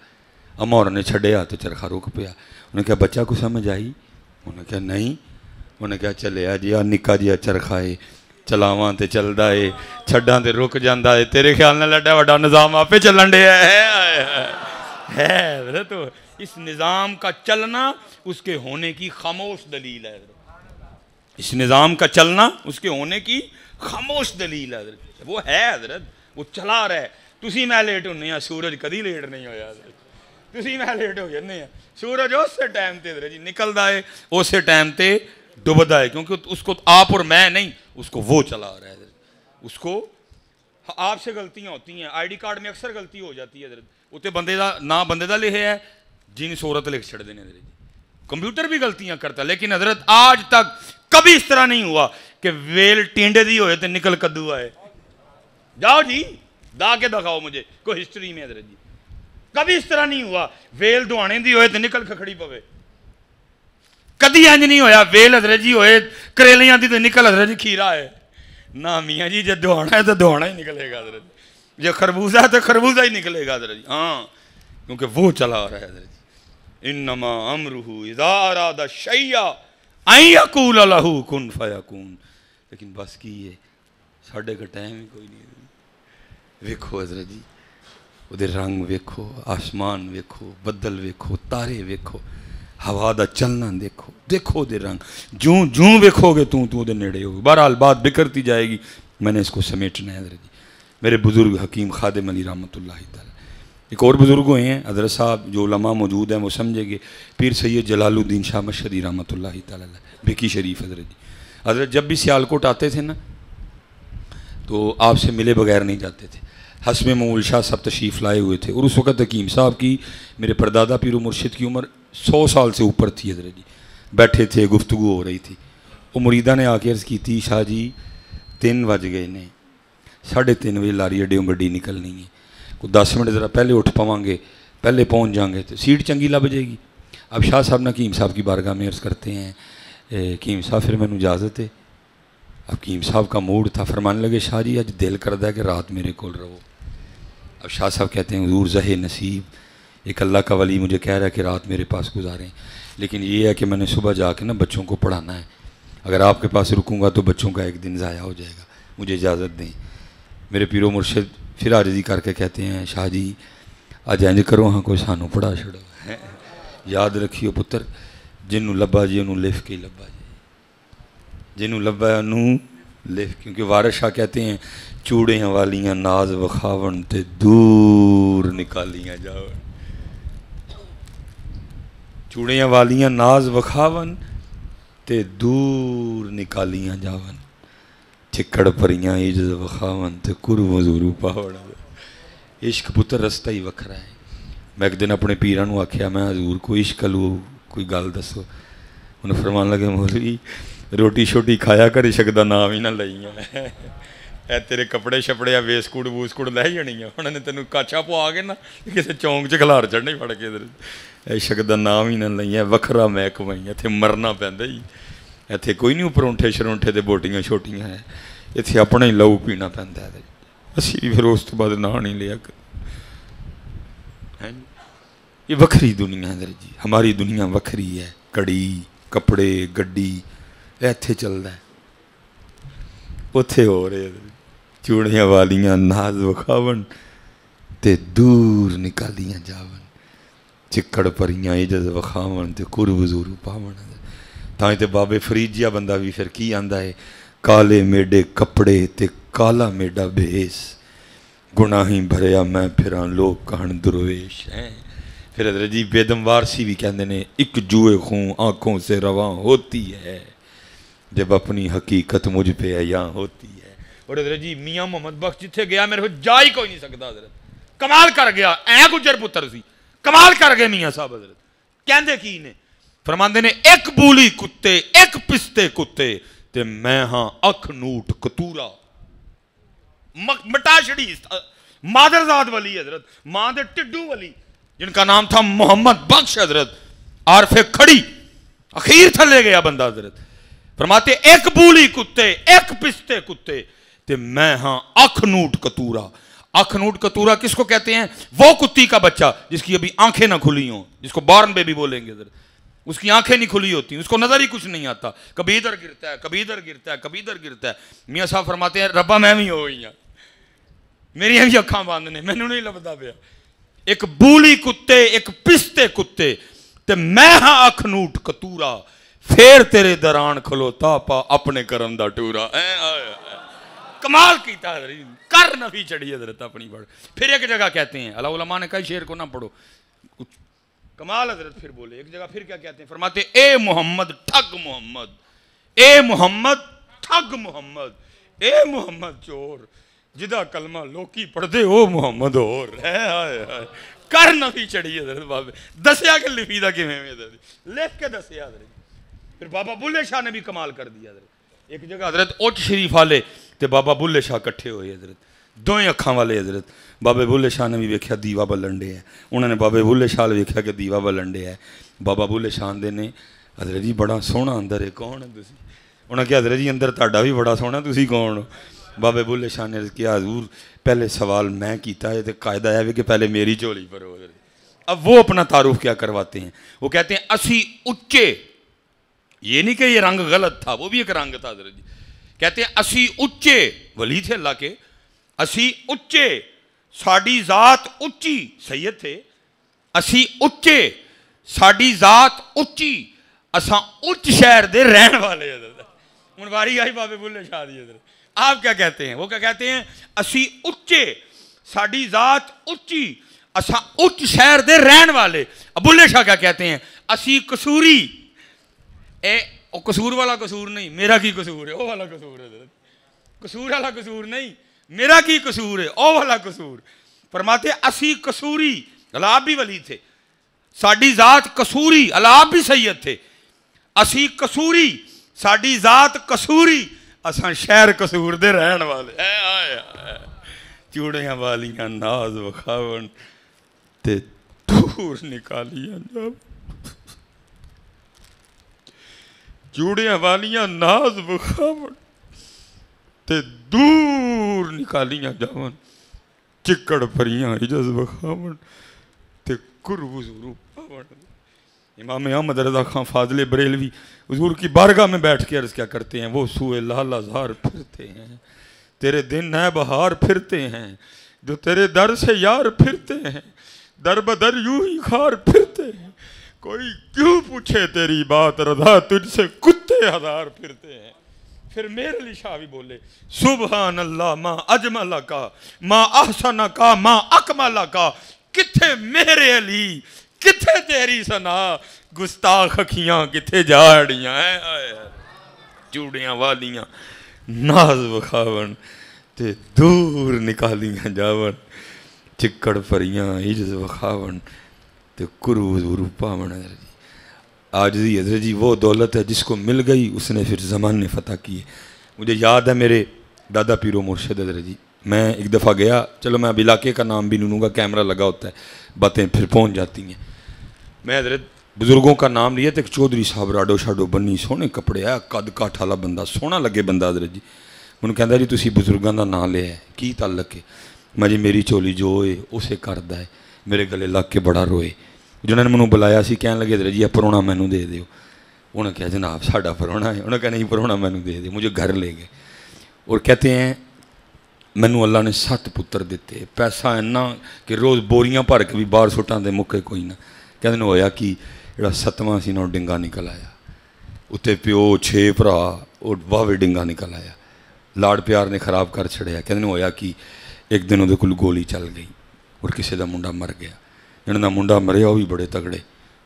اماں اور نے چھڈیا تو چرخا رک پیا۔ انہیں کہا بچہ کو سمجھ آئی؟ انہیں کہا نہیں۔ انہیں کہا چلیا جی آ نکا جیا چرخا ہے، چلاواں تے چلدا ہے، چھڈاں تے رک جاندا ہے، تیرے خیال نال ایڈا وڈا نظام آپے چلن ڈیا ہے۔ تو اس نظام کا چلنا اس کے ہونے کی خاموش دلیل ہے، اس نظام کا چلنا اس کے ہونے کی خاموش دلیل ہے۔ وہ ہے حضرت، وہ چلا رہا ہے۔ تسی میں لیٹ ہونے ہیں، سورج کدی لیٹ نہیں ہویا حضرت، تسی میں لیٹ ہو جانے ہیں، سورج اسی ٹائم تے حضرت جی نکلدا ہے، اسی ٹائم تے ڈوبدا ہے، کیونکہ اس کو آپ اور میں نہیں، اس کو وہ چلا رہا ہے حضرت۔ اس کو آپ سے غلطیاں ہوتی ہیں، آئی ڈی کارڈ میں اکثر غلطی ہو جاتی ہے حضرت، اتنے بندے دا نہ بندے دا لکھے ہے جن صورت لکھ چھڑ دینے حضرت جی۔ کمپیوٹر بھی غلطیاں کرتا ہے، لیکن حضرت آج تک کبھی اس طرح نہیں ہوا کہ ویل ٹینڈے دی ہوئے تو نکل کدو آئے۔ جاؤ جی دا کے دکھاؤ مجھے کوئی ہسٹری میں حضرت جی، کبھی اس طرح نہیں ہوا ویل دوانے دی ہوئے تو نکل کھکھڑی پوے۔ کدی انج نہیں ہویا ویل حضرت جی ہوئے کریلیاں دی تو نکل حضرت جی کھیرا ہے نہ میاں جی جب دوڑنا ہے تو دوڑنا ہی نکلے گا حضرت جی، جب خربوزہ ہے تو خربوزہ ہی نکلے گا حضرت جی، ہاں کیونکہ وہ چلا رہا ہے حضرت جی، انما امرہ اذا اراد شیئا ان یقول لہ کن فیکون، لیکن بس کی ہے ساڈے کا ٹائم ہی کوئی نہیں۔ ویکھو حضرت جی وہ رنگ ویکھو، آسمان ویکھو، بدل ویکھو، تارے ویکھو، ہوا دا چلنا دیکھو، دیکھو دے رنگ جوں جوں ویکھو گے تو دے نیڑے ہوگی۔ بہرحال بات بکھرتی جائے گی، میں نے اس کو سمیٹنا ہے حضرت جی۔ میرے بزرگ حکیم خادم علی رحمۃ اللہ تعالی، ایک اور بزرگ ہوئے ہیں حضرت صاحب جو علماء موجود ہیں وہ سمجھے گے، پیر سید جلال الدین شاہ مشہدی رحمۃ اللہ تعالی بھکی شریف حضرت جی۔ حضرت جب بھی سیالکوٹ آتے تھے نا تو آپ سے ملے بغیر نہیں جاتے تھے۔ حسب مول شاہ صاحب تشریف لائے ہوئے تھے اور اس وقت حکیم صاحب کی، میرے پردادا پیر و مرشد کی عمر 100 سال سے اوپر تھی حضرت جی۔ بیٹھے تھے، گفتگو ہو رہی تھی، وہ مریدہ نے آ کے عرض کی تھی شاہ جی 3 بج گئے نے، 3:30 بجے لاری اڈے گڈی نکلنی ہے، کوئی 10 منٹ ذرا پہلے اٹھ پاؤں گے، پہلے پہنچ جائیں گے تو سیٹ چنگی لب جائے گی۔ اب شاہ صاحب نے حکیم صاحب کی بارگاہ میں عرض کرتے ہیں حکیم صاحب پھر مینوں اجازت ہے۔ اب حکیم صاحب کا موڈ تھا، فرمانے لگے شاہ جی اج دل کردا ہے کہ رات میرے کول رہو۔ اب شاہ صاحب کہتے ہیں حضور زہ نصیب، ایک اللہ کا ولی مجھے کہہ رہا ہے کہ رات میرے پاس گزاریں، لیکن یہ ہے کہ میں نے صبح جا کے نا بچوں کو پڑھانا ہے، اگر آپ کے پاس رکوں گا تو بچوں کا ایک دن ضائع ہو جائے گا، مجھے اجازت دیں۔ میرے پیر و مرشد پھر عاجزی کر کے کہتے ہیں شاہ جی اج انج کرو ہاں کوئی سانوں پڑھا چھڑو، یاد رکھیو پتر جنوں لبا جی انہوں لکھ کے لبا جی، جنوں لبا انہوں لکھ، کیونکہ وارث شاہ کہتے ہیں چوڑیاں والیاں ناز وکھاون تے دور نکالیاں جاون، چوڑیاں والیاں ناز وکھاون تے دور نکالیاں جاون، چکڑ پریاں عجز وکھاون تے قرب حضور پاون۔ عشق پتر رستہ ہی وکھرا ہے۔ میں ایک دن اپنے پیراں نوں آکھیا میں حضور کوئی عشق لو کوئی گل دسو، انہوں فرمان لگے مولوی روٹی شوٹی کھایا کر عشق دا نام ہی نہ لئیاں، اے تیرے کپڑے شپڑے ویسکوڑ ووسکوڑ لے جانیاں، انہوں نے تینوں کاچا پوا کے نا کسی چونک چ کھلار چڑھنے پڑ کے عشق دا نام ہی نہ لئیاں، وکھرا محکمہ ہی اتنے مرنا پیندا ہی، اتنے کوئی نہیں پرونٹھے شرونٹھے تے بوٹیاں چھوٹیاں ہے، اتنے اپنا ہی لہو پینا پیندا ہے، اسی پھر اس تو بعد نہ نہیں لیا کر۔ یہ وکھری دنیا ہے حضرت جی، ہماری دنیا وکھری ہے، کڑی کپڑے گڈی ایتھے چلدا ہے، اتھے ہو رہے چوڑیاں والیاں ناز وکھاون تے دور نکالیاں جاون، چکڑ پریاں عجز وکھاون تے قرب حضور پاون۔ تائیں تے بابے فرید جیا بندہ بھی پھر کی آندا ہے کالے میڈے کپڑے تے کالا میڈا بھیس، گناہیں بھریا میں پھراں لوگ کہن درویش ہیں۔ پھر حضرت جی بیدم وارسی بھی کہندے نے ایک جوئے خون آنکھوں سے رواں ہوتی ہے جب اپنی حقیقت مجھ پہ عیاں ہوتی ہے۔ اور حضرت جی میاں محمد بخش جتھے گیا میرے کو جا ہی کوئی نہیں سکتا، حضرت کمال کر گیا، گجر پتر سی کمال کر گئے میاں صاحب۔ حضرت کہندے کی نے فرماندے نے ایک بولی کتے ایک پستے کتے تے میں ہاں اکھ نوٹ کتورا، مٹا شڑی مادرزاد ولی حضرت، ماں دے ٹڈو ولی جن کا نام تھا محمد بخش حضرت، عارف کھڑی اخیر تھلے گیا بندہ حضرت، فرماتے ایک بولی کتے ایک پستے کتے تے میں ہاں اکھ نوٹ کتورا۔ اکھ نوٹ کتورا کس کو کہتے ہیں؟ وہ کتی کا بچہ جس کی ابھی آنکھیں نہ کھلی ہوں، جس کو بارن بیبی بولیں گے حضرت، اس کی آنکھیں نہیں کھلی ہوتی، اس کو نظر ہی کچھ نہیں آتا، کبھی ادھر گرتا ہے کبھی ادھر گرتا ہے کبھی ادھر گرتا ہے۔ میاں صاحب فرماتے ہیں ربا میں بھی ہوئی ہوں، میری بھی اکھاں بند نے، مینوں نہیں لبدا پیا، ایک بولی کتے ایک پستے کتے تے میں ہاں اکھ نوٹ کتورا، پھر تیرے دران کھلوتا پا اپنے کرم دا ٹورا۔ کمال کیتا حضرت، کر نفی چڑھی حضرت اپنی بڑھ۔ پھر ایک جگہ کہتے ہیں، اللہ علماء نے کہا شعر کو نہ پڑھو، کمال حضرت پھر بولے ایک جگہ پھر کیا کہتے ہیں، فرماتے اے محمد ٹھگ محمد، اے محمد ٹھگ محمد، اے محمد چور جدا کلمہ لوکی پڑھ دے او محمد اور کر نفی چڑھی حضرت بابے دسیا کہ لفیدہ کی میں حضرت لکھ کے دسیا حضرت۔ پھر بابا بلے شاہ نے بھی کمال کر دیا حضرت، ایک جگہ حضرت اوچ شریف والے تے بابا بلے شاہ کٹھے ہوئے حضرت، دوئیں اکھاں والے حضرت، بابے بلے شاہ نے بھی ویکھیا دیوا بلنڈے ہے، انہوں نے بابے بلے شاہ ویکھیا کہ دیوا بلنڈے ہے، بابا بلے شاہ دے نے حضرت جی بڑا سونا اندر ہے، کون ہے تسی؟ انہوں نے کہا حضرت جی اندر تہاڈا بھی بڑا سونا، تسی کون ہو؟ بابے بلے شاہ نے کہا حضور پہلے سوال میں کیتا ہے تو قاعدہ ہے کہ پہلے میری جھولی بھرو۔ اب وہ اپنا تعارف کیا کرواتے ہیں، وہ کہتے ہیں اسی اچے، یہ نہیں کہ یہ رنگ غلط تھا، وہ بھی ایک رنگ تھا حضرت جی، کہتے ہیں اسی اچے، ولی تھے اللہ کے، اسی اچے ساڑی ذات اچی، سید تھے، اسی اچے ساڑی ذات اچی، اساں اچ شہر دے رہن والے حضرت۔ منواری آئی بابے بلے شاہ دی حضرت، آپ کیا کہتے ہیں؟ وہ کیا کہتے ہیں؟ اسی اچے ساڑی ذات اچی، اساں اچ شہر دے رہن والے۔ اب بلے شاہ کیا کہتے ہیں؟ اسی قصوری، قصور والا قصور نہیں، میرا کی قصور ہے، او والا قصور ہے حضرت، قصور والا قصور نہیں، میرا کی قصور ہے، او والا قصور۔ فرماتے اسی قصوری، اللہ آپ بھی ولی تھے، ساڑی ذات قصوری، اللہ آپ بھی سید تھے، اسی قصوری ساڑی ذات قصوری، اساں شہر قصور دے رہن والے۔ چوڑیاں والیاں ناز وکھاون تے دور نکالیاں جاون، چوڑیاں والیاں ناز وکھاون تے دور نکالیاں جاون، چکڑ پریاں عجز وکھاون تے قرب حضور پاون۔ امام احمد رضا خان فاضل بریلوی حضور کی بارگاہ میں بیٹھ کے عرض کیا کرتے ہیں، وہ سوئے لال ازار پھرتے ہیں، تیرے دن ہے بہار پھرتے ہیں، جو تیرے در سے یار پھرتے ہیں، در بدر یوں ہی خار پھرتے ہیں، کوئی کیوں پوچھے تیری بات رضا تجھ سے کتے ہزار پھرتے ہیں۔ پھر میرے علی شاہ بھی بولے سبحان اللہ ما اجمل کا ما احسن کا ما اکمل کا، کتھے میرے علی کتھے تیری سنا، گستاخ اکھیاں کتھے جاڑیاں ہیں، چوڑیاں والیاں ناز وکھاون تے دور نکالیاں جاون، چکڑ پریاں عجز وکھاون تے قرب حضور پاون۔ عاجزی حضرت جی وہ دولت ہے جس کو مل گئی اس نے پھر زمانے فتح کیے۔ مجھے یاد ہے میرے دادا پیرو مرشد حضرت جی، میں ایک دفعہ گیا، چلو میں اب علاقے کا نام بھی نہیں لوں گا، کیمرہ لگا ہوتا ہے باتیں پھر پہنچ جاتی ہیں، میں حضرت بزرگوں کا نام لیا تو ایک چودھری صاحب راڈو شاڈو بنی، سونے کپڑے ہے، قد کاٹھ والا بندہ، سونا لگے بندہ حضرت جی، انہوں کہندا جی تسی بزرگاں دا نام لیا ہے کی تعلق ہے؟ میں جی میری چولی جو ہوئے اسے کردا ہے، میرے گلے لگ کے بڑا روئے۔ جنہوں نے منوں بلایا سی کہنے لگے حضرت جی پرونا مینوں دے دیو، انہوں نے کہا جناب ساڈا پرونا ہے، انہوں نے کہا نہیں پرونا مینوں دے دے، مجھے گھر لے گئے اور کہتے ہیں مینوں اللہ نے 7 پتر دیتے، پیسہ اینا کہ روز بوریاں بھر کے بھی باہر سٹاں دے مکے کوئی نہ، کہتے ہیں ہویا کہ جڑا 7واں سی نہ ڈنگا نکل آیا، اتنے پیو 6 بھرا اور واوے ڈنگا نکل آیا، لاڑ پیار نے خراب کر چھڑیا، کہتے ہیں ہویا کہ ایک دن وہ کول گولی چل گئی اور کسی دا منڈا مر گیا، جنہاں دا منڈا مریا وہ بھی بڑے تگڑے،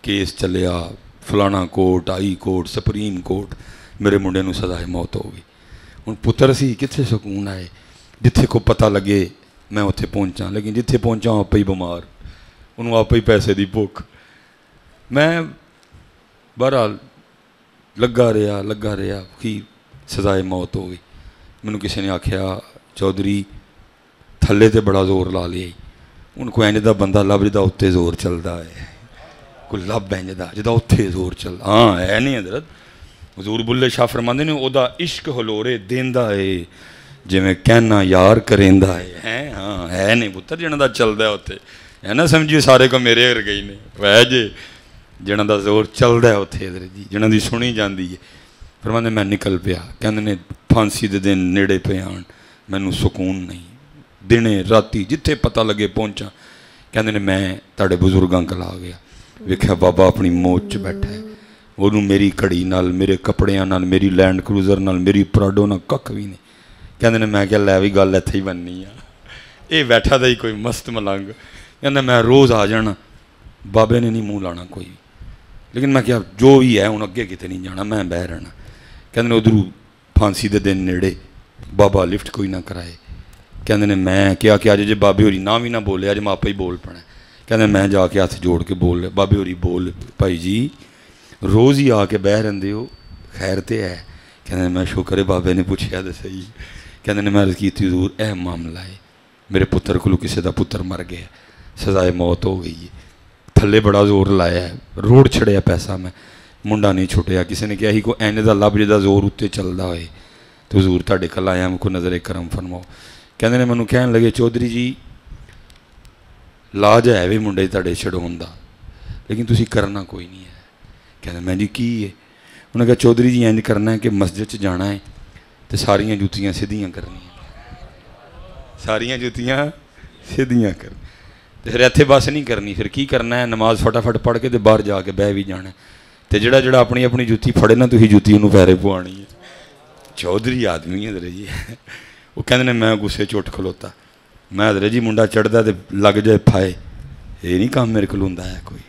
کیس چلیا فلانا کوٹ آئی کوٹ سپریم کورٹ، میرے منڈے نو سزائے موت ہو گئی۔ ہن پتر سی کتنے سکون آئے، جتھے کو پتہ لگے میں اتنے پہنچا، لیکن جتھے پہنچا آپ ہی بیمار، انہوں آپ ہی پیسے دی بھوک، میں بہرحال لگا رہا کی سزائے موت ہو گئی۔ مینوں کسی نے آکھیا چودھری تھلے تے بڑا زور لا لیا، ان کو انج دا بندہ لب جدا اتنے زور چلدا ہے، کوئی لب انج دا جدا اتنے زور چلدا، ہاں ہے نہیں حضرت، حضور بلے شاہ فرماندے نے او دا عشق ہلورے دیندا ہے جویں کہنا یار کریندا ہے، ہاں ہے نہیں پتر جنہاں دا چلدا ہے اتنے، ہے نا سمجھیے سارے کو میرے ور گئی نے وے جے جنہاں دا زور چلدا ہے اتنے حضرت جی، جنہاں دی سنی جاندی ہے۔ فرماندے میں نکل پیا، کہندے نے پھانسی دے دن نیڑے پہ آن، مینوں سکون نہیں، دنے راتی جتھے پتہ لگے پہنچا، کہندے نے میں تاڑے بزرگاں کل آ گیا، ویکھیا بابا اپنی موت چ بیٹھا ہے، انہوں میری کڑی نال میرے کپڑیاں نال میری لینڈ کروزر نال میری پراڈو نال ککھ بھی نہیں، کہندے نے میں کیا لے بھی گل اتھے ہی بننی ہے، اے بیٹھا دا ہی کوئی مست ملنگ، کہندے میں روز آ جانا، بابے نے نہیں منہ لانا کوئی، لیکن میں کیا جو ہی ہے ہوں اگے کتے نہیں جانا، میں بہ رہنا، کہندے نے ادھروں پھانسی دے دن نیڑے، بابا لفٹ کوئی نہ کرائے، کہندے نے میں کیا کہ اج جے بابے ہوری نہ بھی نہ بولے، اج میں آپ ہی بول پڑا، کہندے میں جا کے ہاتھ جوڑ کے بول، بابے ہوری بول بھائی جی روز ہی آ کے بہ رہندے ہو، خیر تے ہے، کہندے میں شکر ہے بابے نے پوچھیا تے صحیح، کہندے نے میں عرض کیتی حضور اے معاملہ ہے، میرے پتر کولو کسی دا پتر مر گیا، سزائے موت ہو گئی ہے، تھلے بڑا زور لایا ہے، روڑ چھڑیا پیسہ میں، ਮੁੰਡਾ ਨਹੀਂ ਛੁੱਟਿਆ। ਕਿਸੇ ਨੇ ਕਿਹਾ ਸੀ ਕੋਈ ਇੰਜ ਦਾ ਲੱਭ ਜਿਹਦਾ ਜ਼ੋਰ ਉੱਤੇ ਚੱਲਦਾ ਹੋਏ, ਤੇ ਹਜ਼ੂਰ ਤੁਹਾਡੇ ਕੋਲ ਆਇਆ, ਮੈਂ ਕੋਈ ਨਜ਼ਰ ਕਰਮ ਫਰਮਾਓ। ਕਹਿੰਦੇ ਨੇ ਮੈਨੂੰ ਕਹਿਣ ਲੱਗੇ ਚੌਧਰੀ ਜੀ ਲਾਜ ਹੈ ਵੀ ਮੁੰਡੇ ਤੁਹਾਡੇ ਛਡਾਉਣ ਦਾ, ਲੇਕਿਨ ਤੁਸੀਂ ਕਰਨਾ ਕੋਈ ਨਹੀਂ ਹੈ। ਕਹਿੰਦਾ ਮੈਂ ਜੀ ਕੀ ਹੈ? ਉਹਨੇ ਕਿਹਾ ਚੌਧਰੀ ਜੀ ਇੰਜ ਕਰਨਾ ਹੈ ਕਿ ਮਸਜਿਦ 'ਚ ਜਾਣਾ ਹੈ ਤੇ ਸਾਰੀਆਂ ਜੁੱਤੀਆਂ ਸਿੱਧੀਆਂ ਕਰਨੀਆਂ, ਸਾਰੀਆਂ ਜੁੱਤੀਆਂ ਸਿੱਧੀਆਂ ਕਰ, ਤੇ ਫਿਰ ਇੱਥੇ ਬਸ ਨਹੀਂ ਕਰਨੀ। ਫਿਰ ਕੀ ਕਰਨਾ ਹੈ? ਨਮਾਜ਼ ਫਟਾਫਟ ਪੜ੍ਹ ਕੇ ਤੇ ਬਾਹਰ ਜਾ ਕੇ ਬਹਿ ਵੀ ਜਾਣਾ, ਤੇ ਜਿਹੜਾ ਆਪਣੀ ਆਪਣੀ ਜੁੱਤੀ ਫੜੇ ਨਾ ਤੁਸੀਂ ਜੁੱਤੀ ਉਹਨੂੰ ਪੈਰੇ ਪਵਾਉਣੀ ਹੈ। ਚੌਧਰੀ ਆਦਮੀ ਹਜ਼ਰਤ ਜੀ। ਉਹ ਕਹਿੰਦੇ ਨੇ ਮੈਂ ਗੁੱਸੇ 'ਚ ਉੱਠ ਖਲੋਤਾ। ਮੈਂ ਹਜ਼ਰਤ ਜੀ ਮੁੰਡਾ ਚੜ੍ਹਦਾ ਤੇ ਲੱਗ ਜਾਏ ਫਾਏ, ਇਹ ਨਹੀਂ ਕੰਮ ਮੇਰੇ ਕੋਲ ਹੁੰਦਾ ਹੈ ਕੋਈ।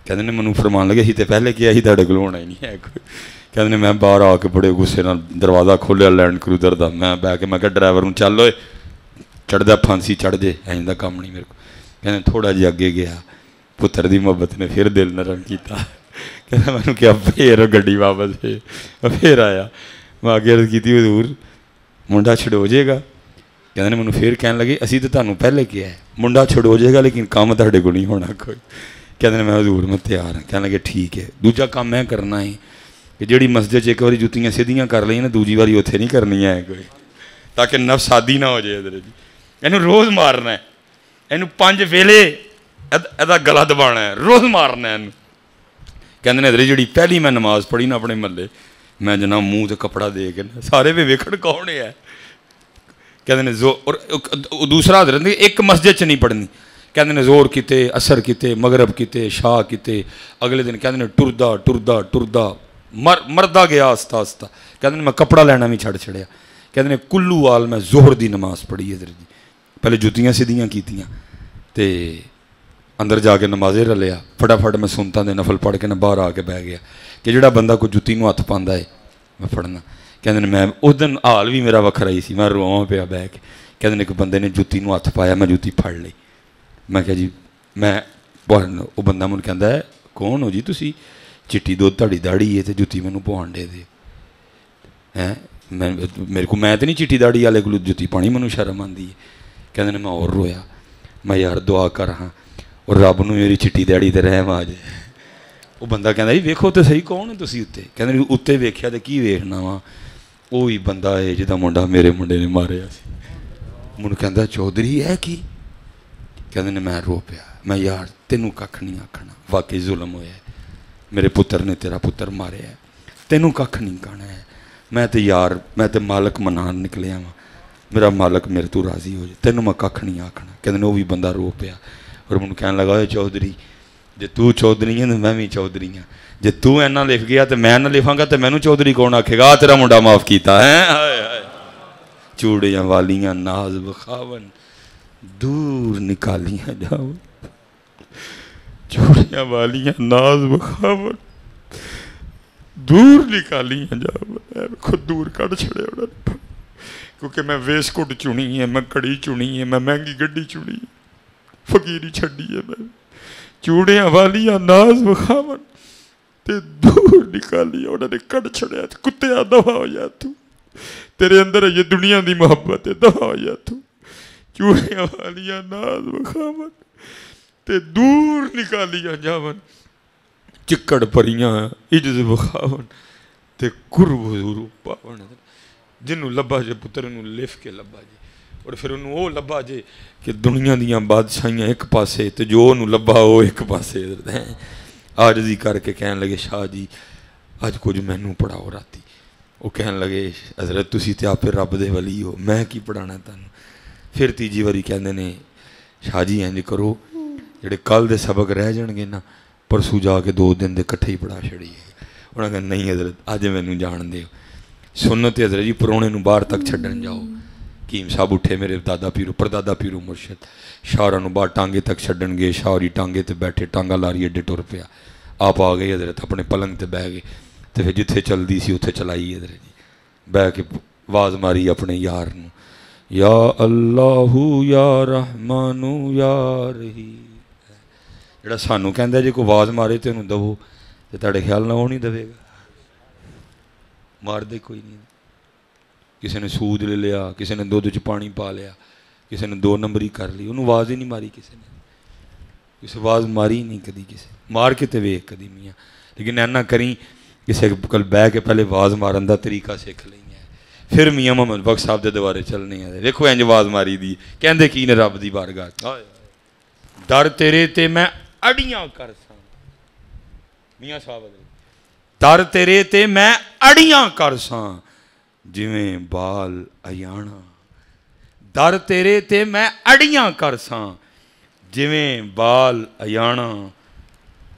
ਕਹਿੰਦੇ ਨੇ ਮੈਨੂੰ ਫਰਮਾਨ ਲੱਗੇ ਸੀ ਤੇ ਪਹਿਲੇ ਕਿਹਾ ਸੀ ਤੁਹਾਡੇ ਕੋਲ ਹੋਣਾ ਹੀ ਨਹੀਂ ਹੈ ਕੋਈ। ਕਹਿੰਦੇ ਨੇ ਮੈਂ ਬਾਹਰ ਆ ਕੇ ਬੜੇ ਗੁੱਸੇ ਨਾਲ ਦਰਵਾਜ਼ਾ ਖੋਲ੍ਹਿਆ ਲੈਂਡ ਕਰੂਜ਼ਰ ਦਾ, ਮੈਂ ਬਹਿ ਕੇ ਮੈਂ ਕਿਹਾ ਡਰਾਈਵਰ ਨੂੰ ਚੱਲ ਓਏ ਚੜ੍ਹਦਾ ਫਾਂਸੀ ਚੜ੍ਹ ਜੇ, ਐਂ ਦਾ ਕੰਮ ਨਹੀਂ ਮੇਰੇ ਕੋਲ। ਕਹਿੰਦੇ ਥੋੜ੍ਹਾ ਜਿਹਾ ਅੱਗੇ ਗਿਆ, ਪੁੱਤਰ ਦੀ ਮੁਹੱਬਤ ਨੇ ਫਿਰ ਦਿਲ ਨਰਮ ਕੀਤਾ। ਕਹਿੰਦਾ ਮੈਨੂੰ ਕਿਹਾ ਫੇਰ ਗੱਡੀ ਵਾਪਸ ਫੇਰ ਆਇਆ। ਮੈਂ ਅੱਗੇ ਅਰਜ਼ ਕੀਤੀ ਹਜ਼ੂਰ ਮੁੰਡਾ ਛੁਡੋ ਜਾਏਗਾ। ਕਹਿੰਦੇ ਨੇ ਮੈਨੂੰ ਫੇਰ ਕਹਿਣ ਲੱਗੇ ਅਸੀਂ ਤਾਂ ਤੁਹਾਨੂੰ ਪਹਿਲੇ ਕਿਹਾ ਮੁੰਡਾ ਛੁਡੋ ਜਾਏਗਾ ਲੇਕਿਨ ਕੰਮ ਤੁਹਾਡੇ ਕੋਲ ਨਹੀਂ ਹੋਣਾ ਕੋਈ। ਕਹਿੰਦੇ ਨੇ ਮੈਂ ਹਜ਼ੂਰ ਮੈਂ ਤਿਆਰ ਹਾਂ। ਕਹਿਣ ਲੱਗੇ ਠੀਕ ਹੈ। ਦੂਜਾ ਕੰਮ ਮੈਂ ਕਰਨਾ ਹੈ ਕਿ ਜਿਹੜੀ ਮਸਜਿਦ 'ਚ ਇੱਕ ਵਾਰੀ ਜੁੱਤੀਆਂ ਸਿੱਧੀਆਂ ਕਰ ਲਈਆਂ ਨਾ, ਦੂਜੀ ਵਾਰੀ ਉੱਥੇ ਨਹੀਂ ਕਰਨੀਆਂ ਹੈ ਕੋਈ, ਤਾਂ ਕਿ ਨਫਸਾਦੀ ਨਾ ਹੋ ਜਾਏ। ਇਧਰ ਜੀ ਇਹਨੂੰ ਰੋਜ਼ ਮਾਰਨਾ ਹੈ, ਇਹਨੂੰ 5 ਵੇਲੇ ਇਹਦਾ ਗਲਾ ਦਬਾਉਣਾ ਹੈ, ਰੋਜ਼ ਮਾਰਨਾ ਇਹਨੂੰ। ਕਹਿੰਦੇ ਨੇ ਇਧਰ ਜਿਹੜੀ ਪਹਿਲੀ ਮੈਂ ਨਮਾਜ਼ ਪੜ੍ਹੀ ਨਾ ਆਪਣੇ ਮਹੱਲੇ, ਮੈਂ ਜਨਾਬ ਮੂੰਹ 'ਤੇ ਕੱਪੜਾ ਦੇ ਕੇ ਸਾਰੇ ਵੀ ਵੇਖਣ ਕੌਣ ਹੈ। ਕਹਿੰਦੇ ਨੇ ਦੂਸਰਾ ਹਜ਼ਰਤ ਇੱਕ ਮਸਜਿਦ 'ਚ ਨਹੀਂ ਪੜ੍ਹਨੀ। ਕਹਿੰਦੇ ਨੇ ਜ਼ੋਰ ਕੀਤੇ, ਅਸਰ ਕੀਤੇ, ਮਗਰਬ ਕੀਤੇ, ਸ਼ਾਹ ਕੀਤੇ। ਅਗਲੇ ਦਿਨ ਕਹਿੰਦੇ ਨੇ ਟੁਰਦਾ ਟੁਰਦਾ ਟੁਰਦਾ ਮਰਦਾ ਗਿਆ ਆਸਤਾ ਆਸਤਾ। ਕਹਿੰਦੇ ਨੇ ਮੈਂ ਕੱਪੜਾ ਲੈਣਾ ਵੀ ਛੱਡ ਛੜਿਆ। ਕਹਿੰਦੇ ਨੇ ਕੁੱਲੂ ਵਾਲ ਮੈਂ ਜ਼ੋਹਰ ਦੀ ਨਮਾਜ਼ ਪੜ੍ਹੀ ਇਧਰ ਜੀ, ਪਹਿਲੇ ਜੁੱਤੀਆਂ ਸਿੱਧੀਆਂ ਕੀਤੀਆਂ ਤੇ ਅੰਦਰ ਜਾ ਕੇ ਨਮਾਜ਼ੇ ਰਲਿਆ। ਫਟਾਫਟ ਮੈਂ ਸੁਨਤਾਂ ਦੇ ਨਫਲ ਪੜ੍ਹ ਕੇ ਨਾ ਬਾਹਰ ਆ ਕੇ ਬਹਿ ਗਿਆ ਕਿ ਜਿਹੜਾ ਬੰਦਾ ਕੋਈ ਜੁੱਤੀ ਨੂੰ ਹੱਥ ਪਾਉਂਦਾ ਹੈ ਮੈਂ ਫੜਨਾ। ਕਹਿੰਦੇ ਨੇ ਮੈਂ ਉਸ ਦਿਨ ਹਾਲ ਵੀ ਮੇਰਾ ਵੱਖਰਾ ਹੀ ਸੀ, ਮੈਂ ਰੋਵਾਂ ਪਿਆ ਬਹਿ ਕੇ। ਕਹਿੰਦੇ ਨੇ ਇੱਕ ਬੰਦੇ ਨੇ ਜੁੱਤੀ ਨੂੰ ਹੱਥ ਪਾਇਆ, ਮੈਂ ਜੁੱਤੀ ਫੜ ਲਈ। ਮੈਂ ਕਿਹਾ ਜੀ ਮੈਂ ਉਹ ਬੰਦਾ ਮੈਨੂੰ ਕਹਿੰਦਾ ਹੈ ਕੌਣ ਹੋ ਜੀ ਤੁਸੀਂ? ਚਿੱਟੀ ਦੁੱਧ ਤੁਹਾਡੀ ਦਾੜੀ ਹੈ ਤੇ ਜੁੱਤੀ ਮੈਨੂੰ ਪਵਾਉਣ ਦੇ ਹੈਂ। ਮੇਰੇ ਕੋਲ ਮੈਂ ਤਾਂ ਨਹੀਂ ਚਿੱਟੀ ਦਾੜੀ ਵਾਲੇ ਕੋਲ ਜੁੱਤੀ ਪਾਣੀ, ਮੈਨੂੰ ਸ਼ਰਮ ਆਉਂਦੀ ਹੈ। ਕਹਿੰਦੇ ਨੇ ਮੈਂ ਹੋਰ ਰੋਇਆ। ਮੈਂ ਯਾਰ ਦੁਆ ਕਰ ਹਾਂ ਔਰ ਰੱਬ ਨੂੰ ਮੇਰੀ ਚਿੱਟੀ ਦਾੜੀ 'ਤੇ ਰਹਿਮ ਆ ਜਾਏ। ਉਹ ਬੰਦਾ ਕਹਿੰਦਾ ਜੀ ਵੇਖੋ ਤਾਂ ਸਹੀ ਕੌਣ ਹੈ ਤੁਸੀਂ ਉੱਤੇ? ਕਹਿੰਦੇ ਨੇ ਉੱਤੇ ਵੇਖਿਆ ਤਾਂ ਕੀ ਵੇਖਣਾ ਵਾ, ਉਹ ਹੀ ਬੰਦਾ ਹੈ ਜਿਹਦਾ ਮੁੰਡਾ ਮੇਰੇ ਮੁੰਡੇ ਨੇ ਮਾਰਿਆ ਸੀ। ਮੈਨੂੰ ਕਹਿੰਦਾ ਚੌਧਰੀ ਹੈ ਕੀ? ਕਹਿੰਦੇ ਨੇ ਮੈਂ ਰੋ ਪਿਆ। ਮੈਂ ਯਾਰ ਤੈਨੂੰ ਕੱਖ ਨਹੀਂ ਆਖਣਾ, ਵਾਕਈ ਜ਼ੁਲਮ ਹੋਇਆ, ਮੇਰੇ ਪੁੱਤਰ ਨੇ ਤੇਰਾ ਪੁੱਤਰ ਮਾਰਿਆ, ਤੈਨੂੰ ਕੱਖ ਨਹੀਂ ਕਹਿਣਾ ਹੈ। ਮੈਂ ਤਾਂ ਯਾਰ ਮੈਂ ਤਾਂ ਮਾਲਕ ਮਨਾਉਣ ਨਿਕਲਿਆ ਵਾਂ, ਮੇਰਾ ਮਾਲਕ ਮੇਰੇ ਤੋਂ ਰਾਜ਼ੀ ਹੋ ਜਾਏ, ਤੈਨੂੰ ਮੈਂ ਕੱਖ ਨਹੀਂ ਆਖਣਾ। ਕਹਿੰਦੇ ਨੇ ਉਹ ਵੀ ਬੰਦਾ ਰੋ ਪਿਆ ਔਰ ਮੈਨੂੰ ਕਹਿਣ ਲੱਗਾ ਓਏ ਚੌਧਰੀ ਜੇ ਤੂੰ ਚੌਧਰੀ ਹੈ ਤਾਂ ਮੈਂ ਵੀ ਚੌਧਰੀ ਹਾਂ, ਜੇ ਤੂੰ ਇੰਨਾ ਲਿਖ ਗਿਆ ਤੇ ਮੈਂ ਨਾ ਲਿਖਾਂਗਾ ਤੇ ਮੈਨੂੰ ਚੌਧਰੀ ਕੌਣ ਆਖੇਗਾ? ਆ ਤੇਰਾ ਮੁੰਡਾ ਮਾਫ਼ ਕੀਤਾ ਹੈ। ਹਾਏ ਹਾਏ ਚੂੜੀਆਂ ਵਾਲੀਆਂ ਨਾਜ਼ ਵਿਖਾਵਨ ਦੂਰ ਨਿਕਾਲੀਆਂ ਜਾਓ, ਚੂੜੀਆਂ ਵਾਲੀਆਂ ਨਾਜ਼ ਵਿਖਾਵਨ ਦੂਰ ਨਿਕਾਲੀਆਂ ਜਾਓ। ਖੁਦ ਦੂਰ ਕੱਢ ਛੜਿਆ ਉਹਨਾਂ ਨੇ, ਕਿਉਂਕਿ ਮੈਂ ਵੇਸਕੁੱਟ ਚੁਣੀ ਹੈ, ਮੈਂ ਘੜੀ ਚੁਣੀ ਹੈ, ਮੈਂ ਮਹਿੰਗੀ ਗੱਡੀ ਚੁਣੀ ਹੈ, ਫਕੀਰੀ ਛੱਡੀ ਹੈ ਮੈਂ। ਚੂੜੀਆਂ ਵਾਲੀਆਂ ਨਾਜ਼ ਵਿਖਾਵਨ ਤੇ ਦੂਰ ਨਿਕਾਲੀਆਂ ਉਹਨਾਂ ਨੇ ਕੱਢ ਛੜਿਆ। ਕੁੱਤਿਆ ਦਫਾ ਹੋ ਜਾ ਤੂੰ, ਤੇਰੇ ਅੰਦਰ ਇਹ ਦੁਨੀਆ ਦੀ ਮੁਹੱਬਤ ਹੈ, ਦਫਾ ਹੋ ਜਾ ਤੂੰ। ਚੂੜੀਆਂ ਵਾਲੀਆਂ ਨਾਜ਼ ਵਿਖਾਵਨ ਤੇ ਦੂਰ ਨਿਕਾਲੀਆਂ ਜਾਵਨ, ਚਿੱਕੜ ਭਰੀਆਂ ਇੱਜ਼ਤ ਵਿਖਾਵਨ ਤੇ ਕੁਰਬ ਹਜ਼ੂਰ ਪਾਵਨ। ਜਿਹਨੂੰ ਲੱਭਾ ਜੇ ਪੁੱਤਰ ਨੂੰ ਲਿਫ ਕੇ ਲੱਭਾ ਜੇ, ਔਰ ਫਿਰ ਉਹਨੂੰ ਉਹ ਲੱਭਾ ਜੇ ਕਿ ਦੁਨੀਆ ਦੀਆਂ ਬਾਦਸ਼ਾਹੀਆਂ ਇੱਕ ਪਾਸੇ ਤੇ ਜੋ ਉਹਨੂੰ ਲੱਭਾ ਉਹ ਇੱਕ ਪਾਸੇ। ਆਜਜ਼ੀ ਕਰਕੇ ਕਹਿਣ ਲੱਗੇ ਸ਼ਾਹ ਜੀ ਅੱਜ ਕੁਝ ਮੈਨੂੰ ਪੜ੍ਹਾਓ ਰਾਤੀ। ਉਹ ਕਹਿਣ ਲੱਗੇ ਹਜ਼ਰਤ ਤੁਸੀਂ ਤਾਂ ਆਪੇ ਰੱਬ ਦੇ ਵਲੀ ਹੋ, ਮੈਂ ਕੀ ਪੜ੍ਹਾਉਣਾ ਤੁਹਾਨੂੰ? ਫਿਰ ਤੀਜੀ ਵਾਰੀ ਕਹਿੰਦੇ ਨੇ ਸ਼ਾਹ ਜੀ ਇੰਝ ਕਰੋ ਜਿਹੜੇ ਕੱਲ੍ਹ ਦੇ ਸਬਕ ਰਹਿ ਜਾਣਗੇ ਨਾ ਪਰਸੋਂ ਜਾ ਕੇ 2 ਦਿਨ ਦੇ ਇਕੱਠੇ ਹੀ ਪੜ੍ਹਾ ਛੜੀਏ। ਉਹਨਾਂ ਕਹਿੰਦੇ ਨਹੀਂ ਹਜ਼ਰਤ ਅੱਜ ਮੈਨੂੰ ਜਾਣਦੇ ਹੋ। ਸੁਨਤ ਹਜ਼ਰਤ ਜੀ ਪਰੋਣੇ ਨੂੰ ਬਾਹਰ ਤੱਕ ਛੱਡਣ ਜਾਓ। ਕੀਮ ਸਾਹਿਬ ਉੱਠੇ ਮੇਰੇ ਦਾਦਾ ਪੀਰੂ ਪਰਦਾਦਾ ਪੀਰੂ ਮੁਰਸ਼ਦ, ਸ਼ਾਹਰਾਂ ਨੂੰ ਬਾਹਰ ਟਾਂਗੇ ਤੱਕ ਛੱਡਣ ਗਏ। ਸ਼ਾਹਰੀ ਟਾਂਗੇ 'ਤੇ ਬੈਠੇ, ਟਾਂਗਾ ਲਾਰੀ ਅੱਡੇ ਟੁਰ ਪਿਆ। ਆਪ ਆ ਗਏ ਹਜ਼ਰਤ ਆਪਣੇ ਪਲੰਗ 'ਤੇ ਬਹਿ ਗਏ ਅਤੇ ਫਿਰ ਜਿੱਥੇ ਚੱਲਦੀ ਸੀ ਉੱਥੇ ਚਲਾਈ ਹਜ਼ਰਤ ਜੀ। ਬਹਿ ਕੇ ਆਵਾਜ਼ ਮਾਰੀ ਆਪਣੇ ਯਾਰ ਨੂੰ, ਯਾ ਅੱਲਾਹੂ ਯਾ ਰਹਿਮਾਨੂ ਯਾ ਰਹੀਮ। ਜਿਹੜਾ ਸਾਨੂੰ ਕਹਿੰਦਾ ਜੇ ਕੋਈ ਆਵਾਜ਼ ਮਾਰੇ ਤੇ ਉਹਨੂੰ ਦਵੋ, ਤੇ ਤੁਹਾਡੇ ਖਿਆਲ ਨਾਲ ਉਹ ਨਹੀਂ ਦੇਵੇਗਾ? ਮਾਰਦੇ ਕੋਈ ਨਹੀਂ। ਕਿਸੇ ਨੇ ਸੂਦ ਲੈ ਲਿਆ, ਕਿਸੇ ਨੇ ਦੁੱਧ 'ਚ ਪਾਣੀ ਪਾ ਲਿਆ, ਕਿਸੇ ਨੇ 2 ਨੰਬਰੀ ਕਰ ਲਈ, ਉਹਨੂੰ ਆਵਾਜ਼ ਹੀ ਨਹੀਂ ਮਾਰੀ ਕਿਸੇ ਨੇ। ਕਿਸੇ ਆਵਾਜ਼ ਮਾਰੀ ਨਹੀਂ ਕਦੀ ਕਿਸੇ, ਮਾਰ ਕੇ ਤੇ ਵੇਖ ਕਦੀ ਮੀਆਂ। لیکن اینا کریں کسی کل بہ کے پہلے آواز مارن دا طریقہ سیکھ لیں پھر میاں محمد بخش صاحب دے دوارے چلنے ہیں. دیکھو انج آواز ماری دی کہندے کی نے رب دی بارگاہ ڈر تیرے تے میں اڑیاں کر ساں. میاں صاحب ڈر تیرے تے میں اڑیاں کر ساں جویں بال ایانا. ڈر تیرے تے میں اڑیاں کر ساں جویں بال ایانا.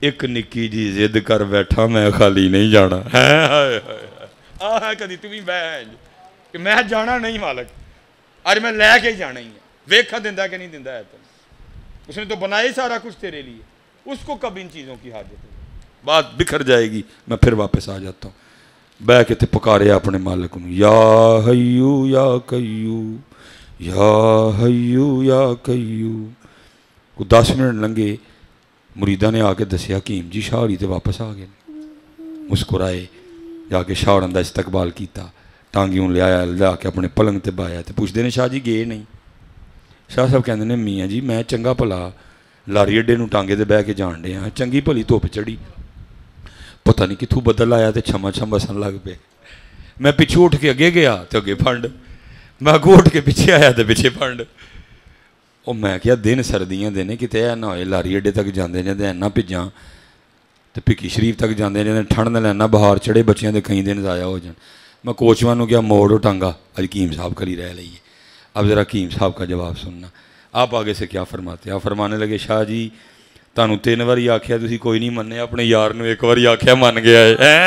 ایک نکی جی ضد کر بیٹھا میں خالی نہیں جانا. آہ کدی تمہیں بہن کہ میں جانا نہیں مالک آج میں لے کے جانا ہی ہے. ویکھا دیندا کہ نہیں دیندا ہے تو اس نے تو بنایا سارا کچھ تیرے لیے. اس کو کب ان چیزوں کی حاجت ہے؟ بات بکھر جائے گی میں پھر واپس آ جاتا ہوں. بہ کے تے پکارے اپنے مالک کو یا حیو یا قیوم یا حیو یا قیوم. کو 10 منٹ لنگے مریدہ نے آ کے دسیا حکیم جی شاہ ہوری تے واپس آ گئے. مسکرائے جا کے شاہ ہوراں دا استقبال کیتا ٹانگیوں لے آیا لیا کے اپنے پلنگ تے بایا تے پوچھتے ہیں شاہ جی گئے نہیں. شاہ صاحب کہندے نے میاں جی میں چنگا بھلا لاری اڈے نوں ٹانگے تے بہ کے جان دے ہاں چنگی بھلی دھوپ چڑھی پتہ نہیں کتھوں بدل آیا تے چھما چھم بسن لگ پے. میں پیچھے اٹھ کے اگے گیا تے اگے پھنڈ میں اگوں اٹھ کے پیچھے آیا تے پیچھے پھنڈ. او میں کیا دن سردیاں دے نے کتے نہ ہوئے لاری اڈے تک جاندے نے تے اینا بھجاں تے پکی شریف تک جاندے نے ٹھنڈ نال اینا بہار چڑھے بچیاں دے کئی دن ضائع ہو جان. میں کوچوان کیا موڑو ٹانگا آج حکیم صاحب کری رہ لئیے. اب ذرا حکیم صاحب کا جواب سننا. آپ آگے سے کیا فرماتے ہیں؟ آپ فرمانے لگے شاہ جی تانوں 3 باری آکھیا تسی کوئی نہیں مننے اپنے یار نوں 1 باری آکھیا من گیا ہے.